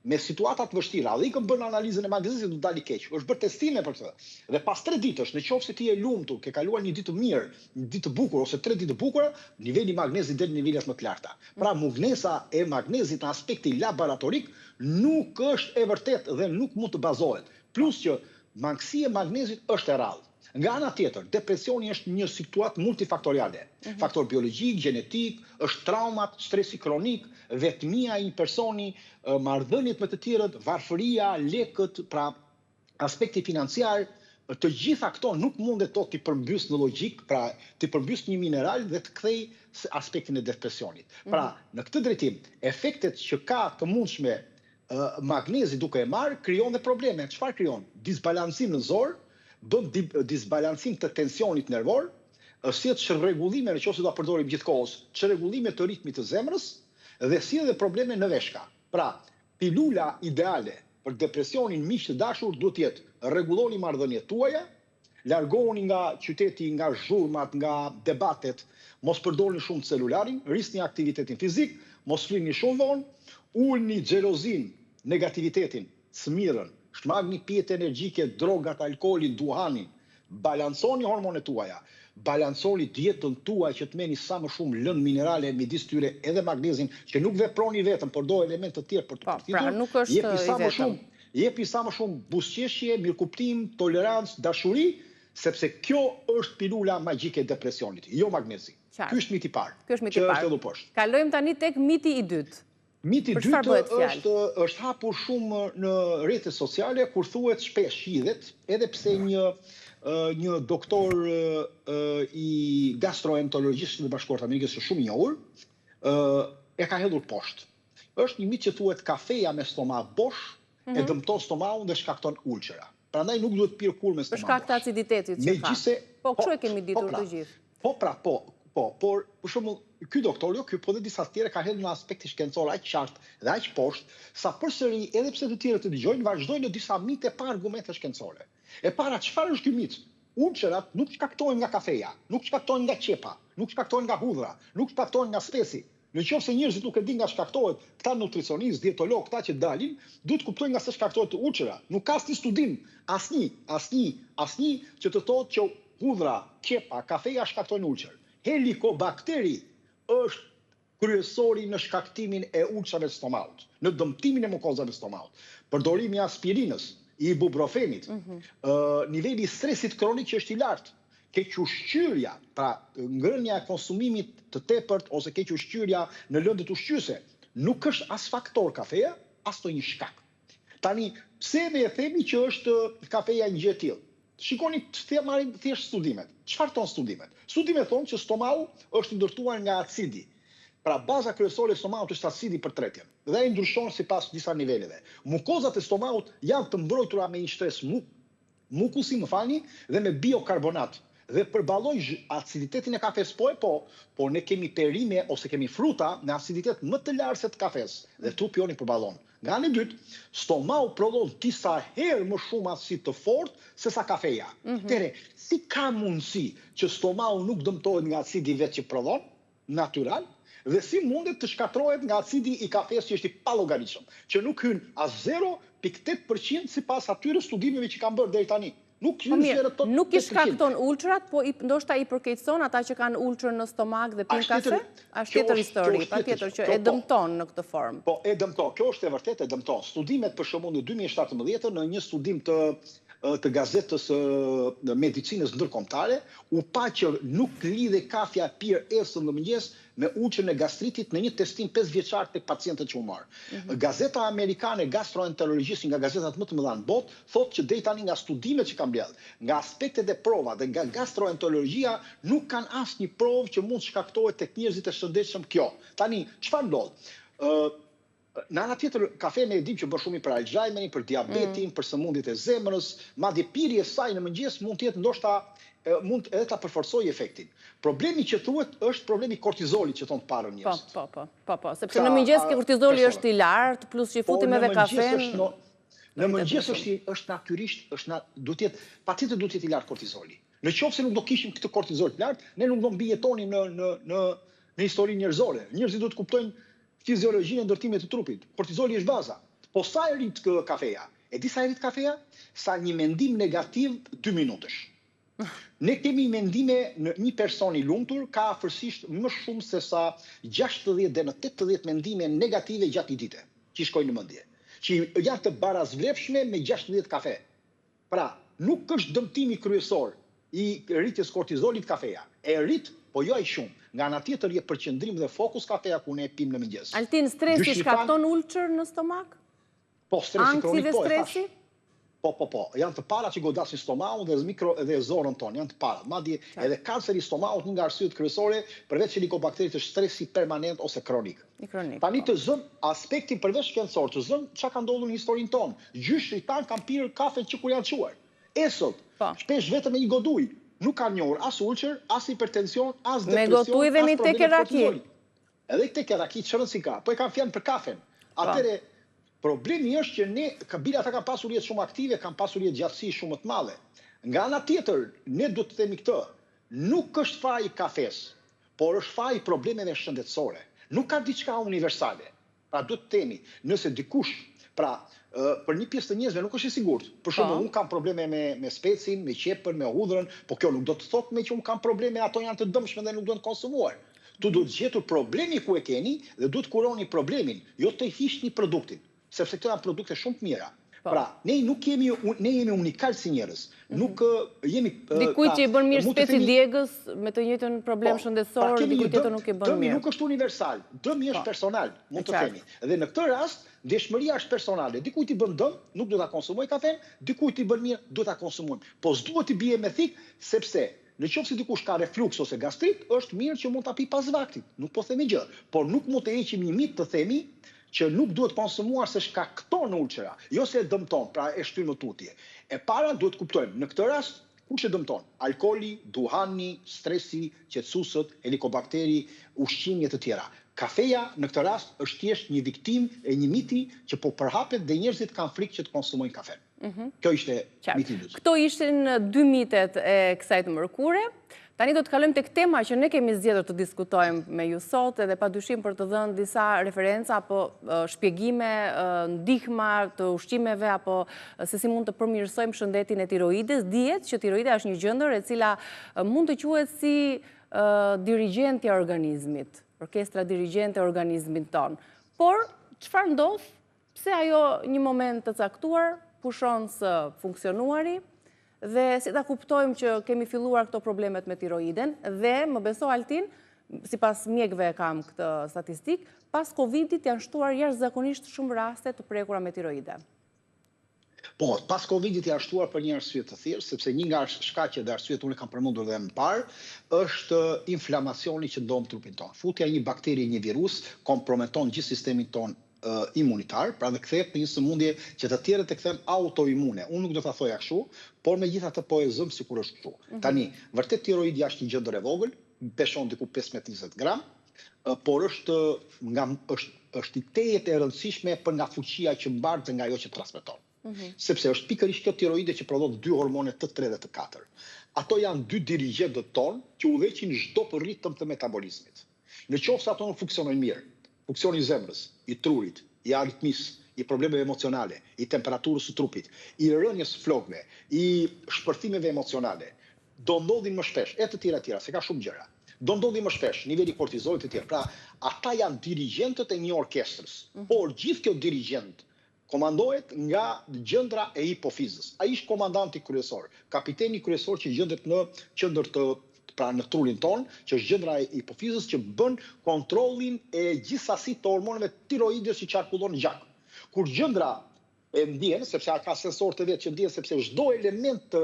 me situata të vështira, dhe i këm bërë analizën e magnezit do dali keq. Është bërë testime për këtë. Dhe pas 3 ditësh, në qoftë se ti e lumtur, ke kaluar një ditë të mirë, një ditë të bukur ose 3 ditë të bukura, niveli i magnezit del në nivelet më të larta. Pra mungesë e magnezit në aspekti laboratorik nuk është e vërtet dhe nuk mund të bazohet. Plus që mangësia e magnezit është e rrallë. Nga ana tjetër, depresioni është një situatë multifaktoriale. Faktor biologjik, gjenetik, është traumat, stresi kronik, vetmia e një personi, marrëdhëniet me të tjerët, varfëria, lekët, pra aspekti financiar, të gjitha këto nuk mundet t'i përmbys në logjik, pra t'i përmbys një mineral dhe të kthej aspektin e depresionit. Pra, në këtë drejtim, efektet që ka të mundshme magnezi duke e marrë, krijon dhe probleme. Çfarë krijon? Disbalancim në zor, bën disbalancim të tensionit nervor, sjell çrregullime në qoftë se do ta përdorim gjithkohës, çrregullime të ritmit të zemrës dhe sjell edhe probleme në veshka. Pra, pilula ideale për depresionin miq të dashur duhet të jetë rregulloni marrëdhëniet tuaja, largohuni nga qyteti, nga zhurmat, nga debatet, mos përdorni shumë celularin, rrisni aktivitetin fizik, mos flini shumë vonë, ulni xhelozin, negativitetin, smirën, shmangni pijet energjike, drogat, alkoolin, duhanin, balanconi hormonet tuaja, balanconi dietën tuaj që të merrni sa më shumë lëndë minerale midis tyre edhe magnezin, që nuk veproni vetëm, por do elemente të tjerë për të përfitur. Jepi sa më shumë buzëqeshje, mirëkuptim, tolerancë, dashuri, sepse kjo është pilula magjike e depresionit, jo magnezi. Ky është miti i parë. Që është edhe poshtë. Kalojmë tani tek miti i dytë. Miti i dytë është hapur shumë në rrjetet sociale, kur thuhet shpesh hidhet, edhe pse një doktor i gastroenterologjisë të Bashkuara të Amerikës shumë i njohur e ka hedhur poshtë. Është një mit që thuhet kafeja me stomak bosh e dëmton stomakun dhe shkakton ulçera. Prandaj nuk duhet pirë kur me stomak bosh. Për shkak të aciditetit që ka. Po kështu e kemi ditur të gjithë. Por për shembull, ky doktor, ky po dhe disa tjerë ka hedhur në aspekti shkencor aq qartë dhe aq poshtë, sa përsëri edhe pse të tjerët të dëgjojnë, vazhdojnë në disa mite pa argumente shkencore. E para, çfarë është ky mit? Ulçerat nuk shkaktohen nga kafeja, nuk shkaktohen nga qepa, nuk shkaktohen nga hudhra, nuk shkaktohen nga stresi. Në qoftë se njerëzit nuk e dinë nga shkaktohet, këta nutricionistë, dietolog, këta që dalin, duhet kuptojnë nga se shkaktohet ulçera. Nuk ka asnjë studim, asnjë që të thotë që hudhra, qepa, kafeja shkaktojnë ulçer. Helikobakteri është kryesori në shkaktimin e ulçerave të stomakut, në dëmtimin e mukozave të stomakut. Përdorimi i aspirinës, i ibuprofenit, niveli i stresit kronik që është i lartë, kequshqyrja, pra ngrënia e konsumimit të tepërt ose kequshqyrja në lëndët ushqyese, nuk është as faktor kafeja, as ndonjë shkak. Tani, pse ne e themi që është kafeja një gjë e tillë? Shikoni, marrim thjesht studimet. Çfarë thon studimet? Studimet thonë që stomaku është ndërtuar nga acidi. Pra baza kryesore e stomakut është acidi për tretjen. Dhe ai ndryshon sipas disa niveleve. Mukozat e stomakut janë të mbrojtura me një stres mukusi, dhe me biokarbonat. Dhe përballoj aciditetin e kafes, po ne kemi perime ose kemi fruta me aciditet më të lartë se të kafes. Dhe trupi joni përballon. Nga ana e dytë, stomaku prodhon disa herë më shumë acid të fortë se sa kafeja. Atëherë, si ka mundësi që stomaku nuk dëmtohet nga acidi vetë që prodhon, natyral, dhe si mundet të shkatërrohet nga acidi i kafes që është i pallogaritshëm, që nuk hyn as 0.8% sipas atyre studimeve që kanë bërë deri tani. Nuk i shkakton ulçrat, po ndoshta i përkeqëson ata që kanë ulçër në stomak dhe pinë kafe? Është tjetër histori, patjetër që e dëmton në këtë formë. Po, e dëmton. Kjo është e vërtetë, e dëmton. Studimet për shembull në 2017 në një studim të gazetës medicinës ndërkombëtare, u pa që nuk lidhe kafja e pirë esën në mëngjes me ulçën e gastritit në një testim 5 vjeçar tek pacientët që u marrë. Gazeta amerikane Gastroenterologjisë, nga gazetat më të mëdha në botë, thotë që deri tani nga studimet që kanë mbledh, nga aspektet e prova dhe nga gastroenterologjia nuk kanë asnjë provë që mund shkaktohet tek njerëzit e shëndetshëm kjo. Tani, çfarë ndodh? në ana tjetër, kafe ne e dim që bën shumë për Alzheimerin, për diabetin, për sëmundjet e zemrës, madje pirja e saj në mëngjes mund të jetë ndoshta mund edhe ta përforcojë efektin. Problemi që thuhet është problemi kortizolit që thon të parën njerëz. Po, sepse në mëngjes kortizoli është i lartë, plus që futim edhe kafen. Në mëngjes është natyrisht, duhet jetë, patjetër duhet jetë i lartë kortizoli. Në qoftë se nuk do kishim këtë kortizol të lartë, ne nuk do mbijetonim në historinë njerëzore. Njerëzit duhet të kuptojnë fiziologjinë e ndërtimit të trupit. Kortizoli është baza. Po sa e rrit kafeja? E di sa e rrit kafeja? Sa një mendim negativ 2 minutësh. Ne kemi mendime në një person i lumtur ka afërsisht më shumë se sa 60 dhe në 80 mendime negative gjatë një dite, që shkojnë në mendje, që janë të barazvlefshme me 60 kafe. Pra, nuk është dëmtimi kryesor i rritjes kortizolit kafeja. E rrit, po jo ai shumë. Nga ana tjetër je përqendrim dhe fokus kafeja ku ne e pim në mëngjes. Altin, stresi shkakton ulçër në stomak? Po, stresi kronik po e thash. Stresi? Po. Janë të para që godasin stomakun dhe zorën tonë, janë të para. Madje edhe kanceri i stomakut një nga arsyet kryesore, përveç helikobakterit është stresi permanent ose kronik. Tani të zëm aspektin përveç shkencor, të zëm çka ka ndodhur në historinë tonë. Gjyshrit tanë kanë pirë kafe që kur janë çuar. Esot, shpesh vetëm me një goduj, nuk kanë njohur as ulçer, as hipertension, as depresion. Me goduj dhe me tek raki. Edhe tek raki çfarë si ka? Po e kanë fjalën për kafen. Atëre problemi është që ne, bile ata kanë pasur jetë shumë aktive, kanë pasur jetë gjatësi shumë të madhe. Nga ana tjetër, ne do të themi këtë, nuk është faji kafes, por është faji problemeve shëndetësore. Nuk ka diçka universale. Pra do të themi, nëse dikush, pra për një pjesë të njerëzve nuk është i sigurt. Për shembull, unë kam probleme me specin, me qepën, me hudhrën, po kjo nuk do të thotë me që unë kam probleme, ato janë të dëmshme dhe nuk duhen të konsumuar. Tu duhet gjetur problemi ku e keni dhe duhet kuroni problemin, jo të hiqni produktin. Sepse këto janë produkte shumë të mira. Pra, ne jemi unikal si njerëz. Nuk jemi... Dikujt që i bën mirë speci djegës me të njëjtën problem shëndetësor, dikujt tjetër nuk i bën mirë. Dëmi nuk është universal, dëmi është personal, mund të themi. Dhe në këtë rast, ndjeshmëria është personale. Dikujt i bën dëm, nuk do ta konsumoj kafen, dikujt i bën mirë, do ta konsumojmë. Po s'duhet i bie me thik, sepse nëse dikush ka refluks ose gastrit, është mirë që mund ta pi pas vaktit. Nuk po themi gjë, por nuk mund të heqim një mit të themi që nuk duhet konsumuar se shkakton ulçera, jo se e dëmton, pra e shtyn në tutje. E para duhet kuptojmë, në këtë rast, kush e dëmton? Alkooli, duhani, stresi, qetësuesët, helikobakteri, ushqimjet të tjera. Kafeja në këtë rast është thjesht një viktim e një miti që po përhapet dhe njerëzit kanë frikë që të konsumojnë kafe. Kjo ishte miti i dytë. Këto ishin 2 mitet e kësaj të mërkure. Tani do të kalojmë tek tema që ne kemi zgjedhur të diskutojmë me ju sot edhe padyshim për të dhënë disa referenca apo shpjegime, ndihma të ushqimeve apo se si mund të përmirësojmë shëndetin e tiroides. Dihet që tiroidea është një gjendër e cila mund të quhet si dirigjenti e organizmit, orkestra dirigjente e organizmit ton. Por çfarë ndodh? Pse ajo një moment të caktuar pushon së funksionuari? Dhe si ta kuptojmë që kemi filluar këto problemet me tiroiden dhe më beso Altin, sipas mjekëve kam këtë statistik, pas Covidit janë shtuar jashtëzakonisht shumë raste të prekura me tiroide. Po, pas Covidit janë shtuar për një arsye të thjeshtë, sepse një nga shkaqet dhe arsyet unë kam përmendur dhe më parë, është inflamacioni që ndodh në trupin tonë. Futja e një bakteri, një virus, komprometon gjithë sistemin tonë imunitar, pra dhe kthehet në një sëmundje që të tjerët e kthen autoimune. Unë nuk do ta thoja kështu, por megjithatë po e zëm sikur është kështu. Tani, vërtet tiroidi është një gjendër e vogël, peshon diku 15-20 gram, por është i tejet e rëndësishme për nga fuqia që mbartë dhe nga ajo që transmeton. Sepse është pikërisht kjo tiroide që prodhon 2 hormone të 3 dhe të 4. Ato janë 2 dirigjentët tonë që udhëheqin çdo ritëm të metabolizmit. Në qoftë se ato nuk funksionojnë mirë, funksioni i zemrës, i trurit, i aritmisë, i problemeve emocionale, i temperaturës së trupit, i rënjes flokëve, i shpërthimeve emocionale, do ndodhin më shpesh, e të tjera, se ka shumë gjëra. Do ndodhin më shpesh, niveli kortizolit të tjerë. Pra, ata janë dirigjentët e një orkestrës, por gjithë kjo dirigjent komandohet nga gjendra e hipofizës. Ai është komandanti kryesor, kapiteni kryesor që gjendet në qendër pra në trurin tonë, që është gjendra e hipofizës që bën kontrollin e gjithësisë të hormoneve tiroides që qarkullon në gjak. Kur gjendra e ndjen, sepse ka sensor të vetë që ndjen, sepse çdo element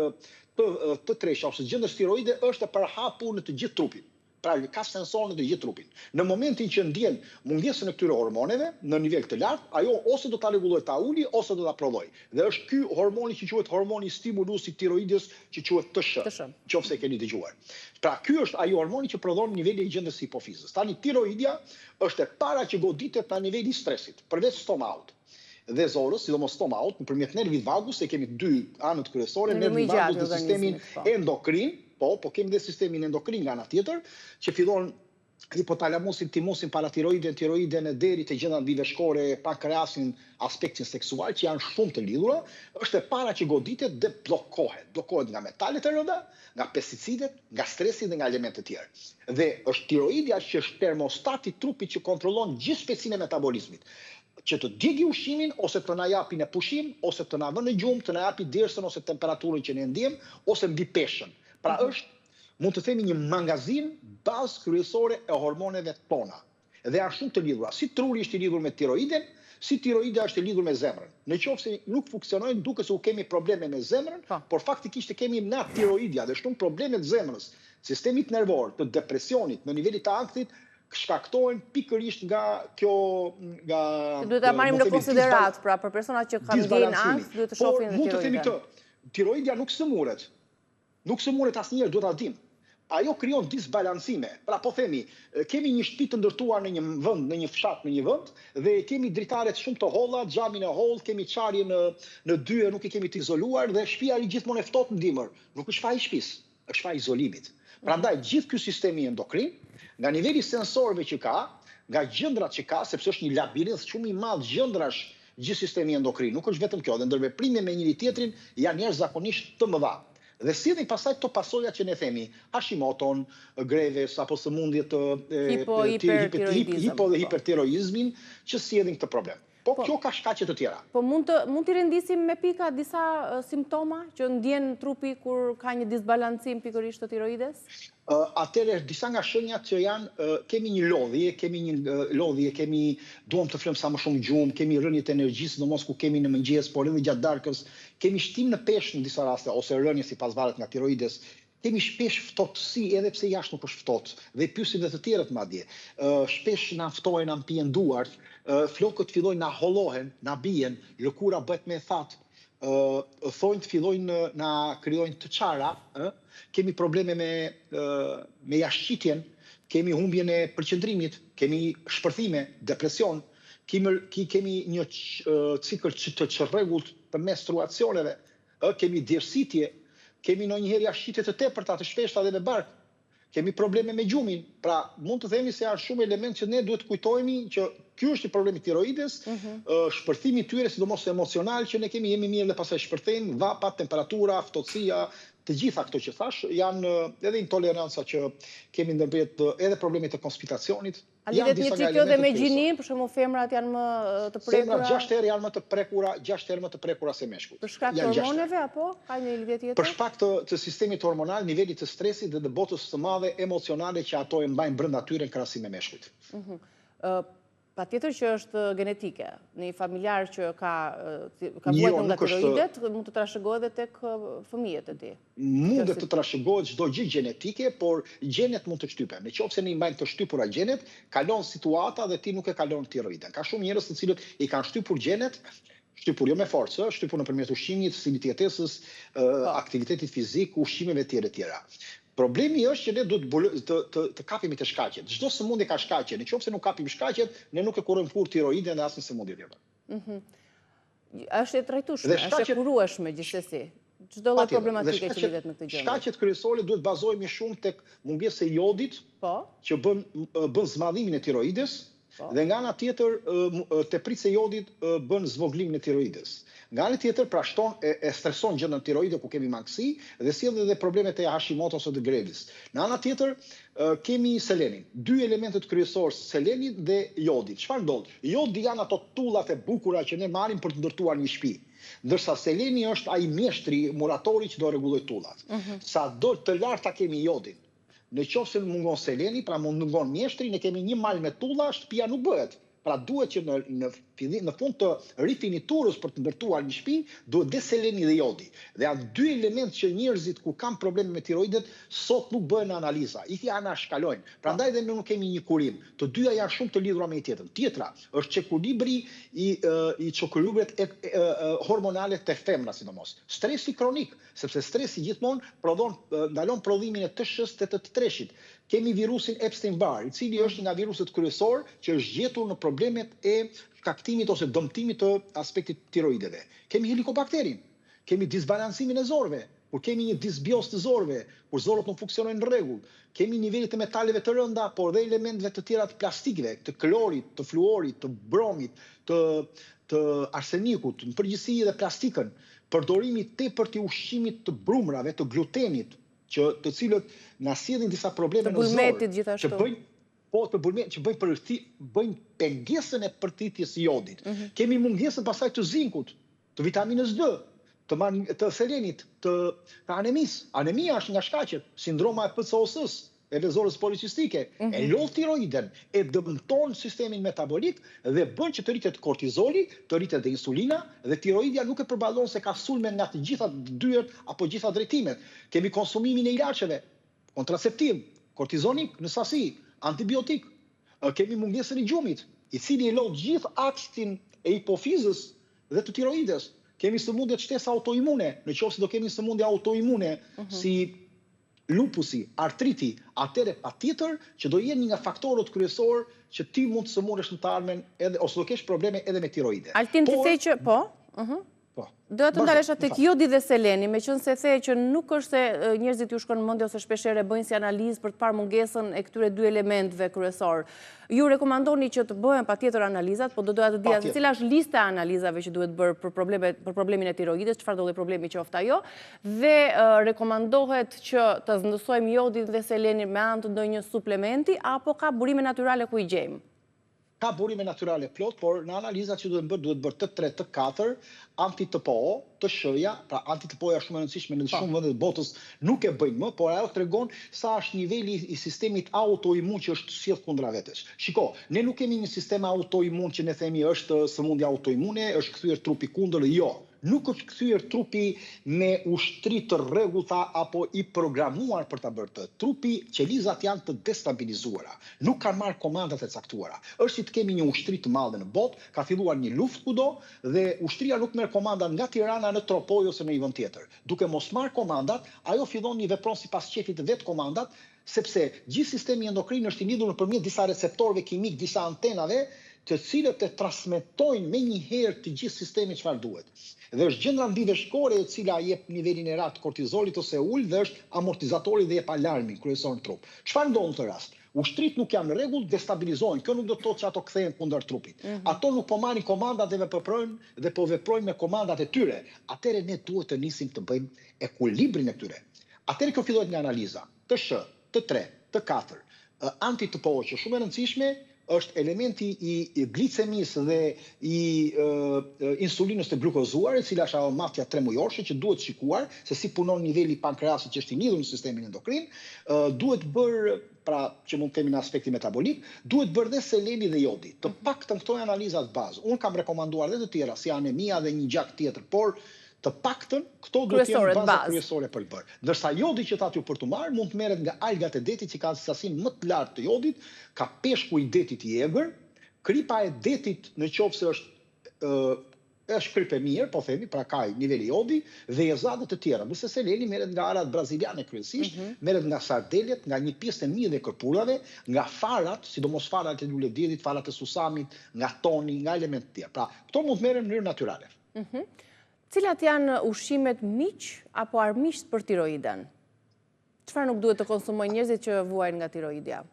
të tresha ose gjendës tiroide është e përhapur në të gjithë trupin. pra ka sensor në të gjithë trupin. Në momentin që ndjen mungesën e këtyre hormoneve në nivel të lartë, ajo ose do ta rregullojë ta uli ose do ta prodhojë. Dhe është ky hormoni që quhet hormoni stimulusi tiroides që quhet TSH, nëse e keni dëgjuar. Pra ky është ai hormoni që prodhon niveli i gjendës së hipofizës. Tani tiroidia është e para që goditet në niveli i stresit, përveç stomaut dhe zorës, sidomos stomaut, nëpërmjet nervit vagus, se kemi dy anët kryesore, nervi vagus dhe sistemin endokrin, po kemi dhe sistemin endokrin nga ana tjetër, që fillon hipotalamusin, timosin, paratiroiden, tiroiden e deri te gjendat biveshkore, pankreasin, aspektin seksual, që janë shumë të lidhura, është e para që goditet dhe bllokohet. Bllokohet nga metalet e rënda, nga pesticidet, nga stresi dhe nga elementet të tjerë. Dhe është tiroidia që është termostati i trupit që kontrollon gjithë shpejtësinë e metabolizmit, që të djegi ushqimin, ose të na japi në pushim, ose të na vënë në gjumë, të na japi djersën ose temperaturën që ne ndjem, ose mbi peshën. Pra mund të themi një magazin bazë kryesore e hormoneve tona. Dhe janë shumë të lidhura. Si truri është i lidhur me tiroiden, si tiroida është i lidhur me zemrën. Në qoftë se nuk funksionojnë, duke se u kemi probleme me zemrën, por faktikisht kemi nga tiroidia dhe shumë probleme të zemrës, sistemit nervor, të depresionit, në nivelit të ankthit, shkaktohen pikërisht nga kjo duhet ta marrim në konsiderat, pra për personat që kanë ndjen ankth, duhet të shohin dhe tiroidin. Mund të themi këtë, tiroidia nuk sëmuret. Nuk sëmuret asnjëherë, duhet ta dim. Ajo krijon disbalancime. Pra po themi, kemi një shtëpi të ndërtuar në një vend, në një fshat, në një vend, dhe kemi dritaret shumë të holla, xhamin e holl, kemi çarje në dyje, nuk i kemi të izoluar dhe shtëpia është gjithmonë e ftohtë në dimër. Nuk është faji i shtëpisë, është faji i izolimit. Prandaj gjithë ky sistemi endokrin, nga niveli sensorëve që ka, nga gjëndrat që ka, sepse është një labirint shumë i madh gjëndrash gjithë sistemi endokrin, nuk është vetëm kjo, dhe ndërveprime me njëri tjetrin janë jashtëzakonisht të mëdha. Dhe sillen pastaj këto pasojat që ne themi, Hashimoton, greves apo sëmundje të hipo dhe hipertiroizmin që sjellin këtë problem. Po kjo ka shkaqe të tjera. Po mund t'i rendisim me pika disa simptoma që ndjen trupi kur ka një disbalancim pikërisht të tiroides? Atëherë disa nga shenjat që janë, kemi një lodhje, duam të flëmë sa më shumë gjumë, kemi rënje të energjisë, sidomos ku kemi në mëngjes, por edhe gjatë darkës, kemi shtim në peshë në disa raste, ose rënje sipas varet nga tiroides, kemi shpesh ftohtësi, edhe pse jashtë nuk është ftohtë, dhe pyesim dhe të tjerët madje. Shpesh na ftohen, na mpihen duart, flokët fillojnë na hollohen, na bien, lëkura bëhet me thatë, thonjt fillojnë na krijojnë të çara, kemi probleme me jashtëqitjen, kemi humbjen e përqendrimit, kemi shpërthime, depresion, kemi një cikël të çrregullt të menstruacioneve, kemi djersitje, kemi ndonjëherë jashtëqitje të tepërta, të shpeshta dhe me bark. Kemi probleme me gjumin. Pra, mund të themi se janë shumë elementë që ne duhet të kujtojmë që ky është i problemi tiroides, shpërthimi i tyre, sidomos emocional që ne jemi mirë dhe pastaj shpërthejmë, vapa, temperatura, ftohtësia, të gjitha këto që thash, janë edhe intoleranca që kemi ndërmjet edhe problemet të konspiracionit. A lidhet një çik kjo dhe me gjinin, për shembull femrat janë më të prekura? Femrat 6 herë janë më të prekura se meshkujt. Për shkak të hormoneve apo ka një lidhje tjetër? Për shkak të sistemit hormonal, nivelit të stresit dhe të botës së madhe emocionale që ato e mbajnë brenda tyre në krahasim me meshkujt. Patjetër që është genetike. Një familjar që ka vuajtur nga tiroidet, mund të trashëgohet edhe tek fëmijët e tij. Mund të trashëgohet çdo gjë gjenetike, por gjenet mund të shtypen. Nëse ne i mbajmë të shtypura gjenet, kalon situata dhe ti nuk e kalon tiroiden. Ka shumë njerëz të cilët i kanë shtypur gjenet, shtypur jo me forcë, shtypur nëpërmjet ushqimit, stilit të jetesës, aktivitetit fizik, ushqimeve të tjera. Problemi është që ne duhet të kapimi të shkaqet. Çdo sëmundje ka shkaqe. Nëse nuk kapim shkaqet, ne nuk e kurrojmë kurrë tiroiden dhe asnjë sëmundje tjetër. Është e trajtueshme, është e kurueshme gjithsesi. Çdo lloj problematike që lidhet me këtë gjë. Shkaqet kryesore duhet bazohemi shumë tek mungesa e jodit, që bën zmadhimin e tiroides, dhe nga ana tjetër tepritja e jodit bën zvogëlimin e tiroides. Nga ana tjetër pra shton e streson gjendën tiroide ku kemi mangësi dhe sjell edhe problemet e Hashimoto ose të grevis. Në ana tjetër kemi selenin. Dy elementet kryesorë, seleni dhe jodi. Çfarë ndodh? Jodi janë ato tullat e bukura që ne marrim për të ndërtuar një shtëpi. Ndërsa seleni është ai mjeshtri muratori që do rregulloj tullat. Sa do të larta kemi jodin. Në qoftë se mungon seleni, pra mungon mjeshtri, ne kemi një mal me tulla, shtëpia nuk bëhet. Pra duhet që në fund të rifiniturës për të ndërtuar një shtëpi, duhet dhe seleni dhe jodi. Dhe janë dy element që njerëzit kur kanë probleme me tiroidet, sot nuk bëhen analiza. I thja shkalojnë. Prandaj dhe nuk kemi një kurim. Të dyja janë shumë të lidhura me tjetrën. Tjetra është ekuilibri i çokullubret hormonale të femra sidomos. Stresi kronik, sepse stresi gjithmonë ndalon prodhimin e TSH-s dhe të treshit. Kemi virusin Epstein-Barr, i cili është nga viruset kryesor që është gjetur në problemet e shkaktimit ose dëmtimit të aspektit tiroideve. Kemi helikobakterin, kemi disbalansimin e zorëve, kur kemi një disbios të zorëve, kur zorët nuk funksionojnë në rregull, kemi nivelet të metaleve të rënda, por dhe elementeve të tjera të plastikëve, të klorit, të fluorit, të bromit, të arsenikut, në përgjithësi edhe plastikën, përdorimi tepërt i ushqimit të brumrave, të glutenit, të cilët na sjellin disa probleme në zorë, që bëjnë pengesën e përthithjes së jodit. Kemi mungesën pastaj të zinkut, të vitaminës D, të selenit, të anemisë. Anemia është nga shkaqet, sindroma e PCOS-s, e vezorës policistike, e lodh tiroiden, e dëmton sistemin metabolik dhe bën që të rritet kortizoli, të rritet dhe insulina, dhe tiroidja nuk e përballon se ka sulme nga të gjitha dyert apo gjitha drejtimet. Kemi konsumimin e ilaçeve, kontraceptiv, kortizonik në sasi, antibiotik. Kemi mungesën e gjumit, i cili e lodh gjithë aksin e hipofizës dhe të tiroides. Kemi sëmundje shtesë autoimune, nëse do kemi sëmundje autoimune si lupusi, artriti, atëre patjetër që do jenë një nga faktorët kryesor që ti mund të sëmurësh në të ardhmen ose do kesh probleme edhe me tiroide. Altin, ti the që po? Do të ndalesha tek jodi dhe seleni, meqense the që nuk është se njerëzit ju shkon në mendje ose shpeshherë bëjnë si analizë për të parë mungesën e këtyre dy elementëve kryesor. Ju rekomandoni që të bëhen patjetër analizat, po do doja të dija se cila është lista e analizave që duhet bërë për problemin e tiroides, çfarë do lloj problemi qoftë ajo, dhe rekomandohet që të zndësojmë jodin dhe selenin me anë të ndonjë suplementi apo ka burime natyrale ku i gjejmë? Ka burime natyrale plot, por në analizat që duhet bërë të 3, të 4, anti-TPO, të shëja, pra anti-TPO-ja shumë e rëndësishme në shumë vende të botës nuk e bëjnë më, por ajo tregon sa është niveli i sistemit autoimun që është sjell kundra vetes. Shiko, ne nuk kemi një sistem autoimun që ne themi është sëmundje autoimune, është kthyer trupi kundër, jo. Nuk është kthyer trupi me ushtri të rregullta apo i programuar për ta bërë të. Trupi, qelizat janë të destabilizuara, nuk kanë marrë komandat e caktuara. Është si të kemi një ushtri të madhe në botë, ka filluar një luftë kudo dhe ushtria nuk merr komandat nga Tirana në Tropoj ose në një vend tjetër. Duke mos marrë komandat, ajo fillon një vepron sipas qefit të vet komandat, sepse gjithë sistemi endokrin është i lidhur nëpërmjet disa receptorëve kimik, disa antenave, të cilët e transmetojnë me një herë të gjithë sistemi çfarë duhet. Dhe është gjendra mbiveshkore e cila jep nivelin e radhë të kortizolit ose ul dhe është amortizatori dhe jep alarmin kryesor në trup. Çfarë ndodh në këtë rast? Ushtrit nuk janë në rregull, destabilizohen. Kjo nuk do të thotë që ato kthehen kundër trupit. Ato nuk po marrin komandat dhe po veprojnë me komandat e tyre. Atëherë ne duhet të nisim të bëjmë ekuilibrin e këtyre. Atëherë kjo fillohet nga analiza. TSH, T3, T4, anti-TPO që shumë e rëndësishme, është elementi i glicemisë dhe i insulinës të glukozuar, e cila është aromatja 3 mujorshë, që duhet shikuar se si punon niveli pankreasit që është i lidhur në sistemin endokrin, duhet bërë, pra që mund të kemi në aspekti metabolik, duhet bërë dhe seleni dhe jodi. Të paktën këto janë analizat bazë. Unë kam rekomanduar dhe të tjera, si anemia dhe një gjak tjetër, por të paktën këto duhet të jenë baza kryesore për të bërë. Ndërsa jodi që thatë ju për të marrë mund të merret nga algat e detit që kanë sasinë më të lartë të jodit, ka peshku i detit i egër, kripa e detit në qoftë se është krip e mirë, po themi, pra ka niveli jodi dhe jezadet të tjera. Nëse seleni merret nga arat braziliane kryesisht, merret nga sardelet, nga një pjesë e mirë e kërpurave, nga farat, sidomos farat e luledjedit, farat e susamit, nga toni, nga elementet tjerë. Pra, këto mund të merren në mënyrë natyrale. Cilat janë ushqimet miq apo armiqt për tiroiden? Çfarë nuk duhet të konsumojnë njerëzit që vuajnë nga tiroidja?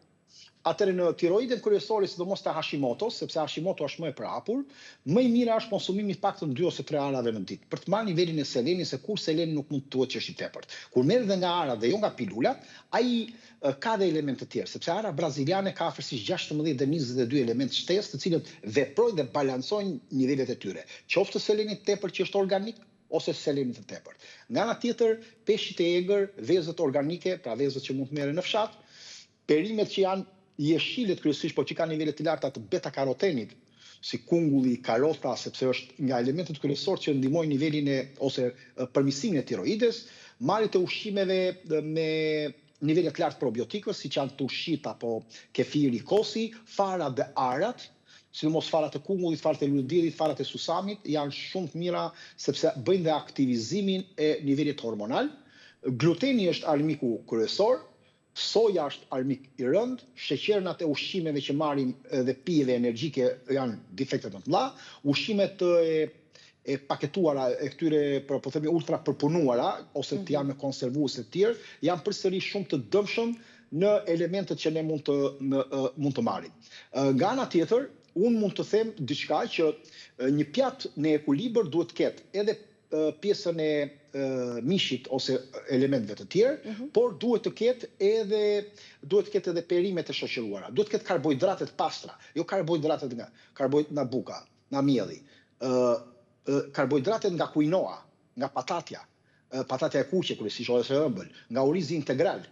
Atëherë në tiroiden kryesore, sidomos të Hashimotos, sepse Hashimoto është më e prapur, më i mira është konsumimi paktën 2 ose 3 arave në ditë, për të marrë nivelin e selenit, se kur seleni nuk mund të thuhet që është i tepërt. Kur merret dhe nga arat dhe jo nga pilulat, ai ka dhe elemente të tjerë, sepse ara braziliane ka afërsisht 16 dhe 22 elementë shtesë, të cilët veprojnë dhe balancojnë nivelet e tyre. Qoftë selenit tepër që është organik, ose selenit të tepërt. Nga ana tjetër, peshqit e egër, vezët organike, pra vezët që mund të merren në fshat, perimet që janë jeshilet kryesisht, po që ka nivele të larta të beta-karotenit, si kungulli, karota, sepse është nga elementet kryesor që ndihmojnë nivelin ose përmirësimin e tiroides, marrjet e ushqimeve me nivelet lartë probiotikëve, si që janë tushit apo kefiri, kosi, farat dhe arat, sidomos farat e kungullit, farat e luledirit, farat e susamit, janë shumë të mira sepse bëjnë dhe aktivizimin e nivelit hormonal. Gluteni është armiku kryesor, soja është armik i rënd, sheqernat e ushqimeve që marrim dhe pijeve energjike janë defektet më të mëdha, ushqimet e paketuara e këtyre po themi ultra përpunuara ose të janë me konservues të tjerë, janë përsëri shumë të dëmshëm në elementet që ne mund të marrim. Nga ana tjetër, unë mund të them diçka që një pjatë në ekuilibër duhet të ketë edhe pjesën e mishit ose elementeve të tjerë, por duhet të ketë edhe perimet e shoqëruara. Duhet të ketë karbohidrate të pastra, jo karbohidrate nga buka, nga mielli. Karbohidratet nga quinoa, nga patatja e kuqe kryesisht ose ëmbël, nga orizi integral.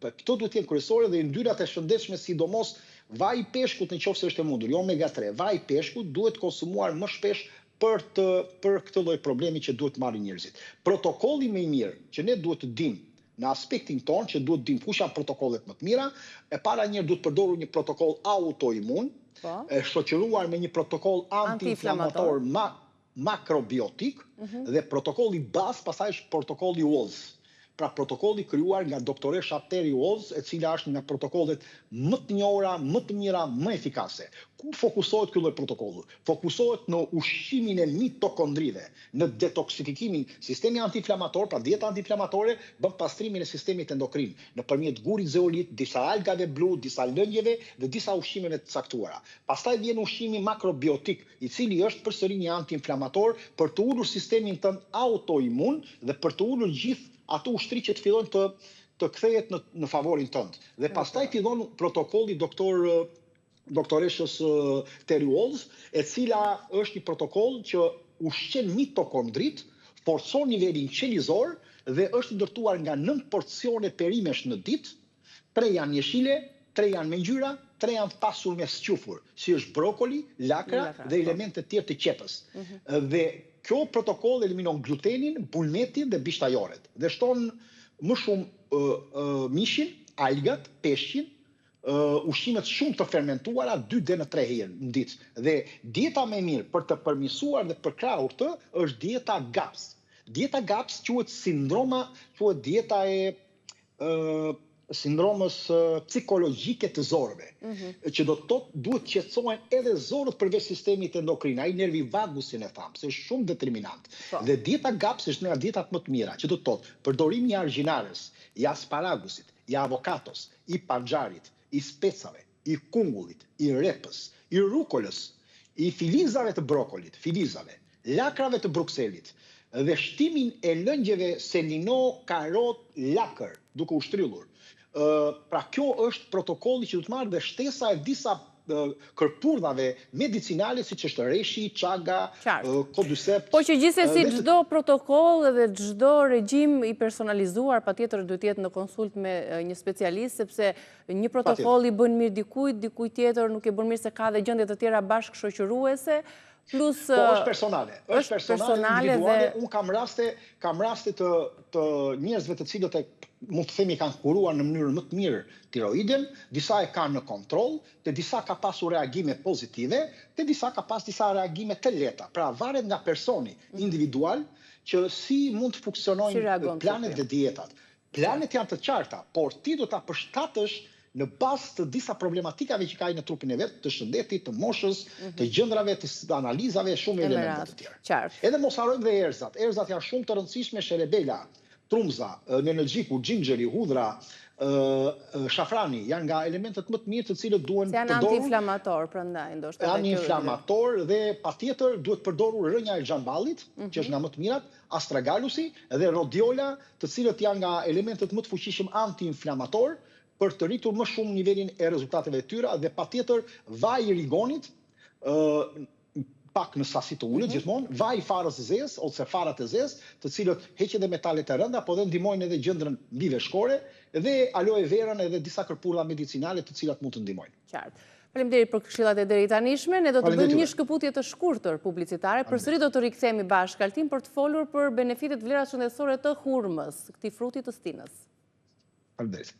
Këto duhet të jenë kryesore dhe yndyrrat e shëndetshme, sidomos vaj i peshkut nëse është e mundur, jo omega 3. Vaj i peshkut duhet konsumuar më shpesh për këtë lloj problemi që duhet marrin njerëzit. Protokolli më i mirë që ne duhet të dimë në aspektin tonë, që duhet të dimë kush janë protokollet më të mira, e para njëherë duhet të përdorur një protokoll autoimun, e shoqëruar me një protokoll anti-inflamator makrobiotik dhe protokolli bazë pastaj është protokolli Walls. Pra protokolli krijuar nga doktoresha Terry Walls, e cila është nga protokollet më të njohura, më të mira, më efikase. Ku fokusohet ky lloj protokolli? Fokusohet në ushqimin e mitokondrive, në detoksifikimin, sistemi antiinflamator, pra dieta antiinflamatore bën pastrimin e sistemit endokrin nëpërmjet gurit zeolit, disa algave blu, disa lëngjeve dhe disa ushqimeve të caktuara. Pastaj vjen ushqimi makrobiotik, i cili është përsëri një antiinflamator për të ulur sistemin tënd autoimun dhe për të ulur gjithë ato ushtri që të fillojnë të kthehet në favorin tënd. Dhe pastaj fillon protokolli doktoreshës Terry Walls, e cila është një protokoll që ushqen mitokondrit, forcon nivelin qelizor dhe është ndërtuar nga 9 porcione perimesh në ditë, 3 janë jeshile, 3 janë me ngjyra, 3 janë të pasur me squfur, si është brokoli, lakra dhe elemente të tjerë të qepës. Dhe kjo protokoll eliminon glutenin, bulmetin dhe bishtajoret dhe shton më shumë mishin, algat, peshqin, ushqimet shumë të fermentuara 2 deri në 3 herë në ditë. Dhe dieta më e mirë për të përmirësuar dhe për krahur këtë është dieta GAPS. Dieta GAPS quhet dieta e sindromës psikologjike të zorëve, që do të thotë duhet qetësohen edhe zorët përveç sistemit endokrin, ai nervi vagus si ne tham, se është shumë determinant. Dhe dieta GAPS është nga dietat më të mira, që do të thotë përdorimi i argjinares, i asparagusit, i avokatos, i panxharit, i specave, i kungullit, i repës, i rukolës, i filizave të brokolit, lakrave të brukselit, dhe shtimin e lëngjeve selino, karot, lakër, duke u shtrillur. Pra kjo është protokolli që do të marrë dhe shtesa e disa kërpurdhave medicinale, siç është reshi, çaga, kodyseps. Po që gjithsesi çdo protokoll dhe çdo regjim i personalizuar patjetër duhet të jetë në konsult me një specialist, sepse një protokoll i bën mirë dikujt tjetër nuk e bën mirë se ka dhe gjendje të tjera bashkëshoqëruese. Plus, po është personale, individuale. Unë kam raste të njerëzve të cilët mund të themi kanë kuruar në mënyrë më të mirë tiroiden, disa e kanë në kontroll, te disa ka pasur reagime pozitive, te disa ka pas disa reagime të lehta. Pra varet nga personi individual që si mund të funksionojnë planet dhe dietat. Planet janë të qarta, por ti do ta përshtatësh në bazë të disa problematikave që ka në trupin e vet, të shëndetit, të moshës, të gjëndrave, të analizave, shumë elemente të tjera. Edhe mos harrojmë dhe erzat. Erzat janë shumë të rëndësishme, sherebela, trumza, nenëxhiku, xhinxheri, hudhra, shafrani, janë nga elementet më të mirë të cilët duhen përdorur. Janë antiinflamator, prandaj ndoshta. Antiinflamator dhe patjetër duhet përdorur rënja e xhamballit, që është nga më të mirat, astragalusi dhe rhodiola, të cilët janë nga elementet më të fuqishëm antiinflamator, për të rritur më shumë nivelin e rezultateve të tyra, dhe patjetër vaj i rigonit, pak në sasi të ulët gjithmonë, vaj i farës së zezë ose farat e zezë, të cilët heqin edhe metalet e rënda, po dhe ndihmojnë edhe gjendrën mbiveshkore, dhe aloe verën edhe disa kërpurdha medicinale të cilat mund të ndihmojnë. Qartë. Faleminderit për këshillat e deri tanishme. Ne do të bëjmë një shkëputje të shkurtër publicitare, përsëri do të rikthehemi bashkë Altin për të folur për benefitet vlerat shëndetësore të hurmës, këtij fruti të stinës. Faleminderit.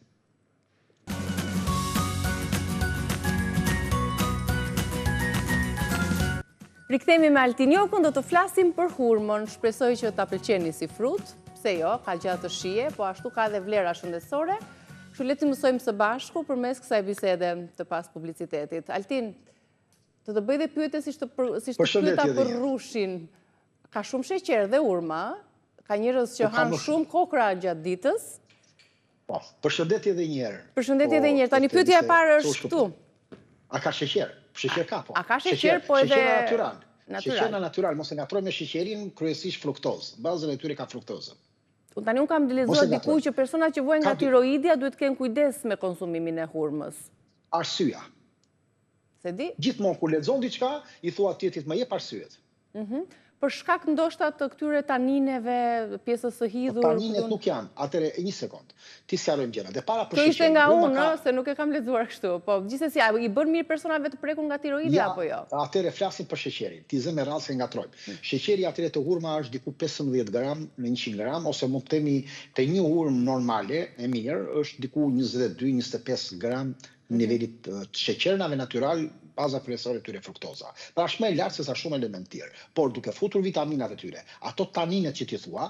Rikthehemi me Altin Jokun, do të flasim për hurmën. Shpresoj që ta pëlqeni si frut, pse jo, ka gjatë të shije, po ashtu ka edhe vlera shëndetësore. Kështu le të mësojmë së bashku përmes kësaj bisede të pas publicitetit. Altin, të bëj dhe pyetje si të pyeta për rushin. Ka shumë sheqer dhe urma, ka njerëz që hanë shumë kokra gjatë ditës. Po, përshëndetje edhe një herë. Përshëndetje edhe një herë. Tani pyetja e parë është këtu. A ka sheqer? Sheqer ka po. A ka sheqer po edhe natyral. Sheqer natyral, mos e ngatroj me sheqerin, kryesisht fruktozë. Bazën e tyre ka fruktozën. Tani unë kam lexuar diku që personat që vojnë nga tiroidja duhet të kenë kujdes me konsumimin e hurmës. Arsyeja. Se di? Gjithmonë kur lexon diçka, i thua tjetrit më jep arsyet. Për shkak ndoshta të këtyre tanineve, pjesës së hidhur. Taninet nuk janë. Atëre, një sekond. Ti sqarojmë gjërat. Dhe para për sheqerin. Kjo ishte nga unë, se nuk e kam lexuar kështu. Po, gjithsesi, i bën mirë personave të prekur nga tiroidja apo jo? Atëre flasim për sheqerin. Ti zë me radhë se ngatrojmë. Sheqeri atëre të hurma është diku 15 gram në 100 gram, ose mund të themi te një hurmë normale e mirë është diku 22-25 gram në nivelit të sheqernave natyral, baza kryesore tyre fruktoza. Pra është më e lartë se sa shumë element tjerë. Por duke futur vitaminat e tyre, ato taninet që ti thua,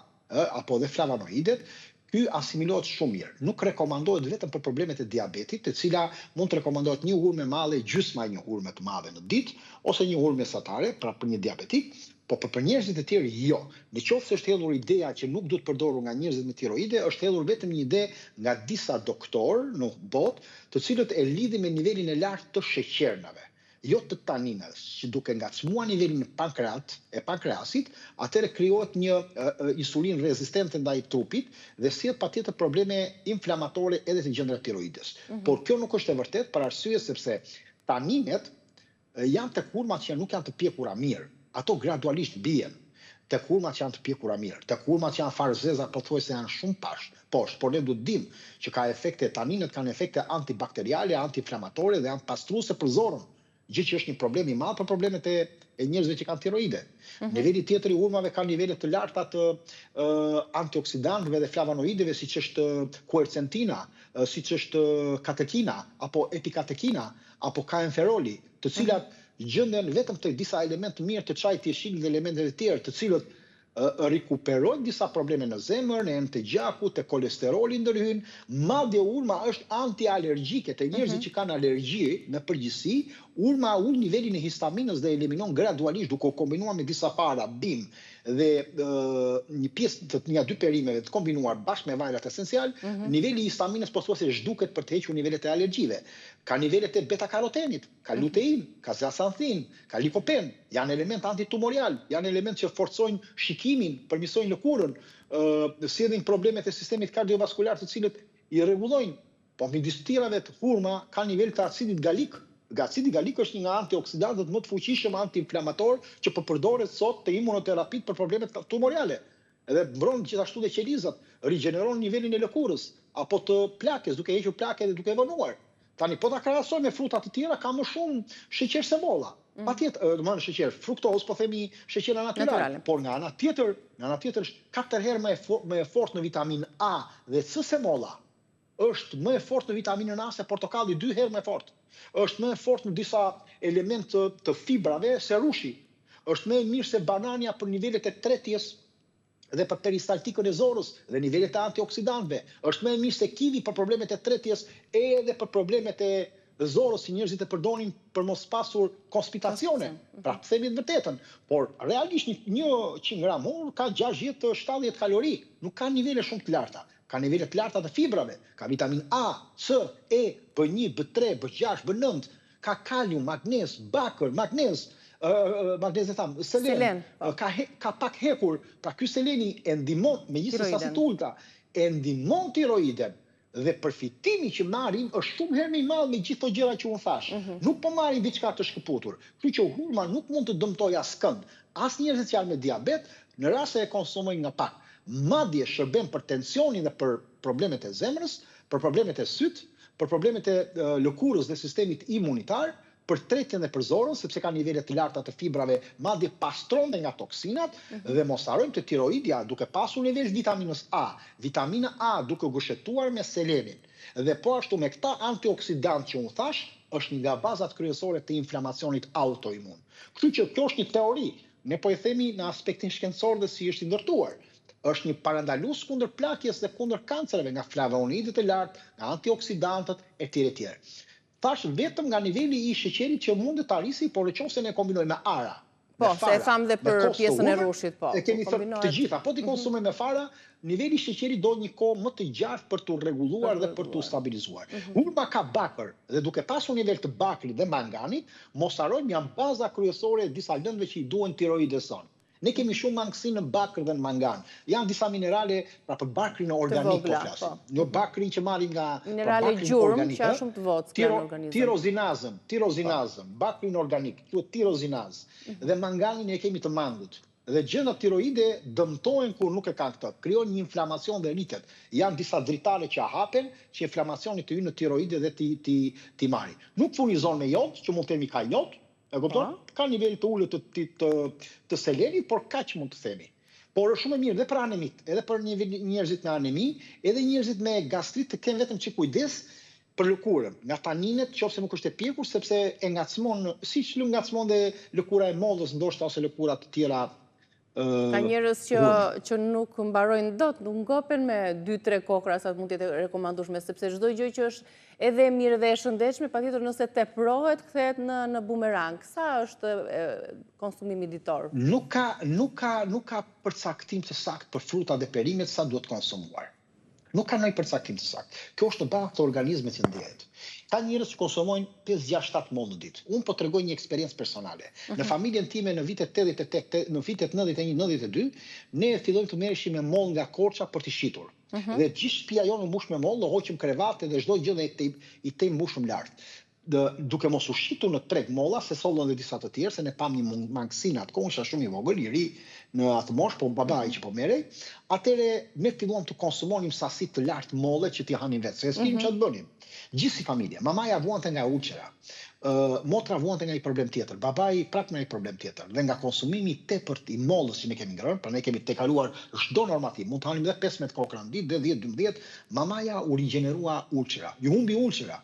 apo dhe flavonoidet, ky asimilohet shumë mirë. Nuk rekomandohet vetëm për problemet e diabetit, të cila mund të rekomandohet një hurmë e madhe, gjysma e një hurme të madhe në ditë, ose një hurmë mesatare, pra për një diabetik, po për njerëzit e tjerë jo. Në qoftë se është hedhur ideja që nuk duhet përdorur nga njerëzit me tiroide, është hedhur vetëm një ide nga disa doktorë në botë, të cilët e lidhin me nivelin e lartë të sheqernave. Jo të taninës, që duke ngacmuar nivelin e pankreasit, atëre krijohet një insulin rezistente ndaj trupit dhe sjell patjetër probleme inflamatore edhe të gjendra tiroides. Por kjo nuk është e vërtetë për arsye sepse taninet janë tek hurmat që nuk janë të pjekura mirë. Ato gradualisht bien. Tek hurmat që janë të pjekura mirë, tek hurmat që janë farzeza pothuajse janë shumë poshtë, por ne duhet dim që ka efekte, taninet kanë efekte antibakteriale, antiinflamatore dhe janë pastruese për zorën. Gjë që është një problem i madh për problemet e njerëzve që kanë tiroide. Niveli tjetër i hurmave ka nivele të larta të antioksidantëve dhe flavonoideve, siç është quercetina, siç është katekina apo epikatekina apo kaenferoli, të cilat gjenden vetëm te disa elementë mirë të çajit të jeshil dhe elementeve të tjerë, të cilët rikuperojnë disa probleme në zemër, në emët e gjakut, te kolesteroli ndërhyn, madje urma është antialergjike, te njerëzit që kanë alergji në përgjithësi, urma ul nivelin e histaminës dhe eliminon gradualisht duke u kombinuar me disa para, bim, dhe një pjesë të një dy perimeve të kombinuar bashkë me vajrat esencial, niveli i histaminës pothuajse zhduket për të hequr nivelet e alergjive. Ka nivelet e beta-karotenit, ka lutein, ka zeaxanthin, ka likopen, janë element antitumorial, janë element që forcojnë shikimin, përmirësojnë lëkurën, sjellin problemet e sistemit kardiovaskular të cilët i rregullojnë. Po midis tjerave të hurma ka nivel të acidit galik. Acidi galik është një nga antioksidantët më të fuqishëm antiinflamator që përdoret sot te imunoterapitë për problemet tumorale. Edhe mbron gjithashtu dhe qelizat, rigjeneron nivelin e lëkurës apo të plakës, duke hequr plakë dhe duke evonuar. Tani po ta krahasoj me fruta të tjera ka më shumë sheqer se molla. Patjetër, domethënë sheqer fruktozë, po themi sheqera natyrale, por nga ana tjetër është 4 herë më e fortë në vitaminë A dhe C se molla. Është më e fortë në vitaminën A se portokalli 2 herë më e fortë. Është më e fortë në disa elemente të fibrave se rushi. Është më e mirë se banania për nivelet e tretjes dhe për peristaltikën e zorës dhe nivelet e antioksidantëve. Është më e mirë se kivi për problemet e tretjes edhe për problemet e zorës si njerëzit e përdorin për mos pasur konspitacione. Pra të themi të vërtetën, por realisht një 100 gram hurmë ka 60-70 kalori, nuk ka nivele shumë të larta. Ka nivele të larta të fibrave, ka vitamin A, C, E, B1, B3, B6, B9, ka kalium, magnez, bakër, selen, ka pak hekur, pra ky seleni e ndihmon megjithëse sasit ulta, e ndihmon tiroiden dhe përfitimi që marrim është shumë herë më i madh me gjithë ato gjëra që unë thash. Nuk po marrim diçka të shkëputur. Kështu që hurma nuk mund të dëmtojë askënd. As njerëzit që janë me diabet, në rast se e konsumojnë nga pak. Madje shërben për tensionin dhe për problemet e zemrës, për problemet e syt, për problemet e lëkurës dhe sistemit imunitar, për tretjen dhe për zorën, sepse ka nivele të larta të fibrave, madje pastron dhe nga toksinat, dhe mos harrojmë të tiroidja duke pasur nivel vitaminës A, vitamina A duke gushetuar me selenin, dhe po ashtu me këta antioksidant që unë thash, është një nga bazat kryesore të inflamacionit autoimun. Kështu që kjo është një teori, ne po e themi në aspektin shkencor dhe si është i ndërtuar. Është një parandalus kundër plakjes dhe kundër kancereve nga flavonoidët e lartë, nga antioksidantët e tjerë. Thash vetëm nga niveli i sheqerit që mund të arrisi, por nëse ne kombinojmë me ara, po, se e thamë dhe për pjesën e rushit, po. E kemi thënë të gjitha, po t'i konsumojmë me fara, niveli i sheqerit do një kohë më të gjatë për t'u rregulluar dhe për t'u stabilizuar. Ulma ka bakër dhe duke pasur nivel të bakrit dhe manganit, mos harrojmë janë baza kryesore e disa lëndëve që i duhen tiroides sonë. Ne kemi shumë mangësi në bakër dhe në mangan. Janë disa minerale, pra për bakrin organik po flasim. Në bakrin që marrim nga minerale gjurmë që janë shumë të votë në organizëm. Tirozinazëm, bakrin organik, quhet tirozinaz. Dhe manganin e kemi të mangut. Dhe gjënat tiroide dëmtohen kur nuk e kanë këtë. Krijojnë një inflamacion dhe rritet. Janë disa dritare që hapen, që inflamacioni të hyjnë në tiroide dhe ti marrin. Nuk furnizon me jod, që mund të themi ka jod. E kupton? Ka nivel të ulët të selenit, por kaq mund të themi. Por është shumë e mirë dhe për anemit, edhe për njerëzit me anemi, edhe njerëzit me gastrit të kenë vetëm që kujdes për lëkurën, nga taninet, qofse nuk është e pjekur, sepse e ngacmon, siç ngacmon dhe lëkura e mollës ndoshta ose lëkura të tjera. Ka njerëz që nuk mbarojnë dot, nuk ngopen me 2-3 kokra sa mund të jetë rekomandueshme, sepse çdo gjë që është edhe e mirë dhe e shëndetshme, patjetër nëse teprohet kthehet në bumerang. Sa është konsumimi ditor? Nuk ka përcaktim të saktë për frutat dhe perimet sa duhet konsumuar. Nuk ka ndonjë përcaktim të saktë. Kjo është në bazë të organizmit që ndihet. Ka njerëz që konsumojnë 5-6-7 mollë në ditë. Unë po tregoj një eksperiencë personale. Në familjen time në vitet 88, në vitet 91-92, ne fillojmë të merreshim me mollë nga korça për të shitur. Dhe gjithë shtëpia jonë mbush me mollë, hoqim krevate dhe çdo gjë dhe i tem mbushëm lart. Duke mos u shitur në treg molla, se sollën dhe disa të tjerë, se ne pam një mangësi në atë kohë, isha shumë i vogël, i ri në atë moshë, po babai që po merrej, atëre ne filluam të konsumonim sasi të lartë molle që t'i hanim vetë, se s'kim çfarë të bënim. Gjithë si familje, mamaja vuante nga ulçera, motra vuante nga një problem tjetër, babai prap nga një problem tjetër, dhe nga konsumimi i tepërt i mollës që ne kemi ngrënë, pra ne kemi tekaluar çdo normativ, mund të hanim edhe 15 kokra në ditë, dhe 10-12, mamaja u rigjenerua ulçera, ju humbi ulçera.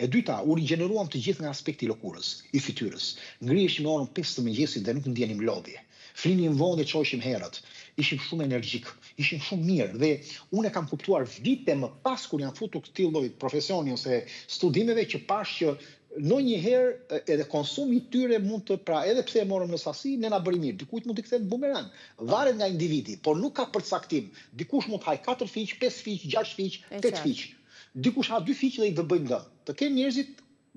E dyta, u rigjeneruam të gjithë nga aspekti i lëkurës, i fytyrës. Ngriheshim në orën 5 të mëngjesit dhe nuk ndjenim lodhje. Flinim vonë dhe çoheshim herët. Ishim shumë energjik, ishim shumë mirë dhe unë e kam kuptuar vite më pas kur janë futur këtij lloji profesioni ose studimeve që pash që ndonjëherë edhe konsumi i tyre mund të, pra edhe pse e morëm në sasi, ne na bëri mirë. Dikujt mund të kthehet bumerang. Varet nga individi, por nuk ka përcaktim. Dikush mund të haj 4 fiq, 5 fiq, 6 fiq, 8 fiq. Dikush ha 2 fiq dhe i dëbëjnë dëm. Të kenë njerëzit,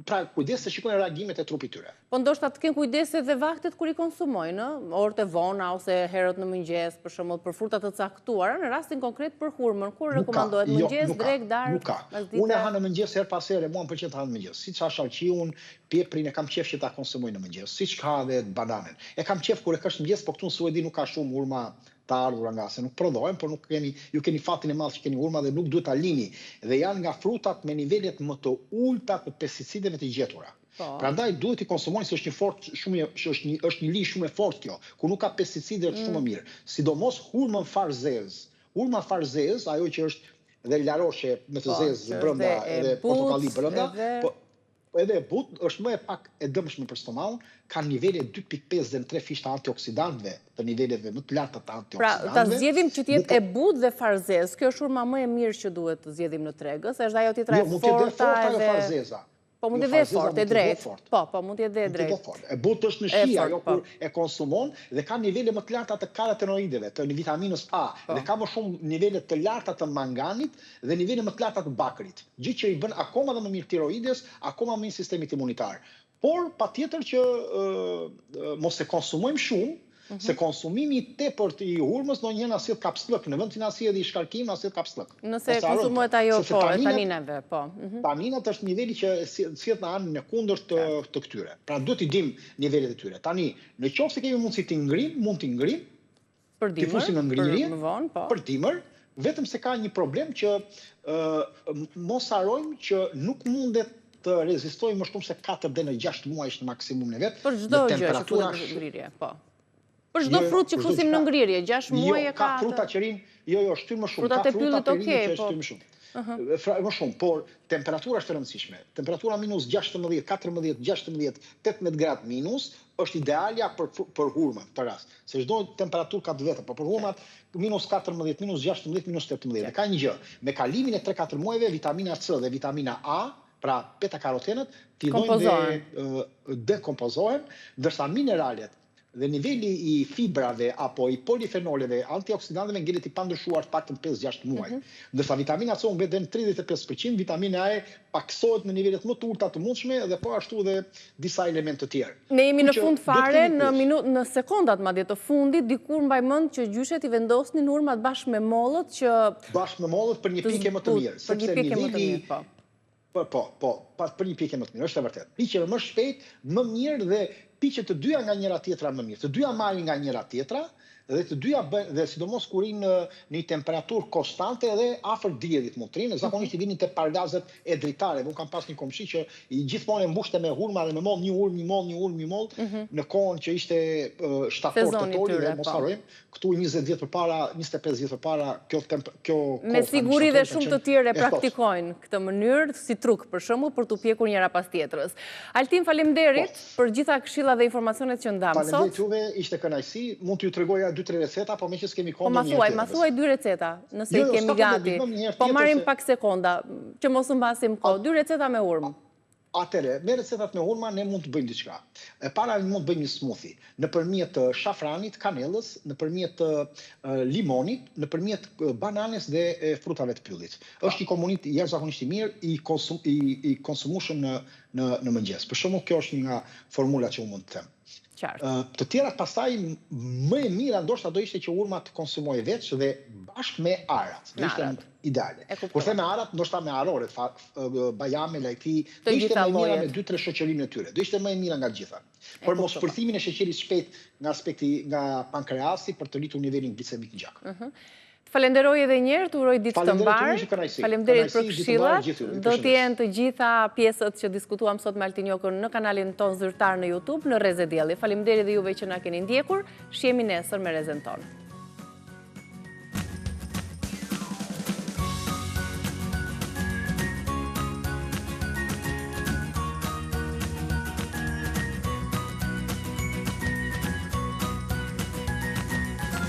pra kujdes se shikojnë reagimet e trupit tyre. Po ndoshta të kenë kujdes edhe vaktet kur i konsumojnë, orët e vona ose herët në mëngjes, për shembull për fruta të caktuara, në rastin konkret për hurmën, kur rekomandohet mëngjes, drekë, darkë, nuk ka. Unë ha në mëngjes her pas here, mua më pëlqen të ha në mëngjes. Siç ha shalqiun, pieprin e kam qejf që ta konsumoj në mëngjes, siç ka edhe bananen. E kam qejf kur e kesh në mëngjes, po këtu në Suedi nuk ka shumë hurma të ardhura nga se nuk prodhohen, por ju keni fatin e madh që keni hurma dhe nuk duhet ta lini. Dhe janë nga frutat me nivelet më të ulta të pesticideve të gjetura. Prandaj duhet i konsumoni se është një ligjë shumë e fortë kjo, ku nuk ka pesticide është shumë mirë. Sidomos hurmën farzez. Hurma farzez, ajo që është dhe laroshe me të zezë brenda edhe portokalli brenda, edhe e but është më e pak e dëmshme për stomakun, ka nivele 2.5 dhe 3 fish të antioksidantëve, të niveleve më të larta të antioksidantëve. Pra, ta zgjedhim që të jetë e butë dhe farzez, kjo është hurma më e mirë që duhet të zgjedhim në tregës, është ajo tjetra e forta edhe farzeza. Po mund të jetë fort, e drejtë. Po mund të jetë drejtë. E butë është në shi, ajo kur e konsumon dhe ka nivele më të larta të karotenoideve, të vitaminës A, dhe ka më shumë nivele të larta të manganit dhe nivele më të larta të bakrit. Gjë që i bën akoma dhe më mirë tiroides, akoma më mirë sistemit imunitar. Por patjetër që mos e konsumojmë shumë, se konsumimi i tepërt i hurmës ndonjëherë na sjell kapslëk, në vend që na sjellë i shkarkim, na sjell kapslëk. Nëse konsumohet ajo e taninave, po. Taninat është niveli që sjell në anën e kundërt të këtyre. Pra duhet i dim nivelet e tyre. Tani, në qoftë se kemi mundësi të ngrim, mund të ngrim. Për dimër, për dimër, vetëm se ka një problem që mos harojmë që nuk mundet të rezistojë më shumë se 4 deri në 6 muaj në maksimum në vetë. Për çdo gjë që futet në ngrirje, po. Për çdo frut që fusim në ngrirje, 6 muaj e ka. Ka fruta që rinë, jo, shtyn më shumë. Frutat e pyllit okay, po. Më shumë. Më shumë, por temperatura është e rëndësishme. Temperatura minus 16, 14, 16, 18 gradë minus është idealja për hurmat, për rast. Se çdo temperaturë ka të vetë, por për hurmat minus 14, minus 16, minus 18. Ka një gjë, me kalimin e 3-4 muajve, vitamina C dhe vitamina A, pra beta-karotenët, fillojnë dhe dekompozohen, ndërsa mineralet dhe nivelli i fibrave apo i polifenoleve, antioksidantëve ngjelet i pandryshuar të paktën 5-6 muaj. Ndërsa vitamina C mbet në 35%, vitamina E paksohet në nivelet më të ulta të mundshme dhe po ashtu dhe disa elemente të tjerë. Ne jemi në fund fare, në sekondat madje të fundit, dikur mbaj mend që gjyshet i vendosnin hurmat bashkë me mollët që bashkë me mollët për një pikë më të mirë, sepse niveli për një pikë më të mirë, është e vërtetë. Piqeve më shpejt, më mirë dhe piqet të dyja nga njëra tjetra më mirë. Të dyja marrin nga njëra tjetra dhe të dyja dhe sidomos kur rinë në një temperaturë konstante dhe afër diellit mund të rinë, zakonisht i vinin te pargazet e dritare. Unë kam pas një komshi që i gjithmonë e mbushte me hurma dhe me moll, një moll, në kohën që ishte shtator tetori dhe mos harrojmë, këtu 20 vjet përpara, 25 vjet përpara, kjo me siguri dhe shumë të tjerë e praktikojnë këtë mënyrë si truk për shembull për t'u pjekur njëra pas tjetrës. Altin, faleminderit për gjitha këshillat dhe informacionet që ndam sot. Faleminderit juve, ishte kënaqësi, mund t'ju tregoja 2-3 receta, po me që s'kemi kohë në një ma thuaj 2 receta, nëse i kemi gati. Po marim pak sekonda, që mos mbasim kohë. 2 receta me hurmë. Atëre, me recetat me hurma ne mund të bëjmë diçka. E para mund të bëjmë një smoothie, nëpërmjet shafranit, kanellës, nëpërmjet limonit, nëpërmjet bananes dhe frutave të pyllit. Është një komunitet jashtëzakonisht i mirë i konsumueshëm në mëngjes. Për shembull, kjo është një nga formulat që unë mund të them. Të tjerat pastaj më e mira ndoshta do ishte që hurma të konsumoj veç dhe bashkë me arat. Do ishte ideale. Por the me arat, ndoshta me aroret, bajame, lajthi, do ishte më e mira me 2-3 shoqërimin e tyre. Do ishte më e mira nga të gjitha. Por mos përthimin e sheqerit shpejt nga aspekti nga pankreasi për të rritur nivelin glicemik në gjak. Falenderoj edhe njerë, të uroj ditë të mbarë. Falenderit për këshillat. Do t'jenë të gjitha pjesët që diskutuam sot me Altin Jokën në kanalin ton zyrtar në YouTube, në Reze Dielli. Falenderit dhe juve që na keni ndjekur. Shihemi nesër me Rezen tonë.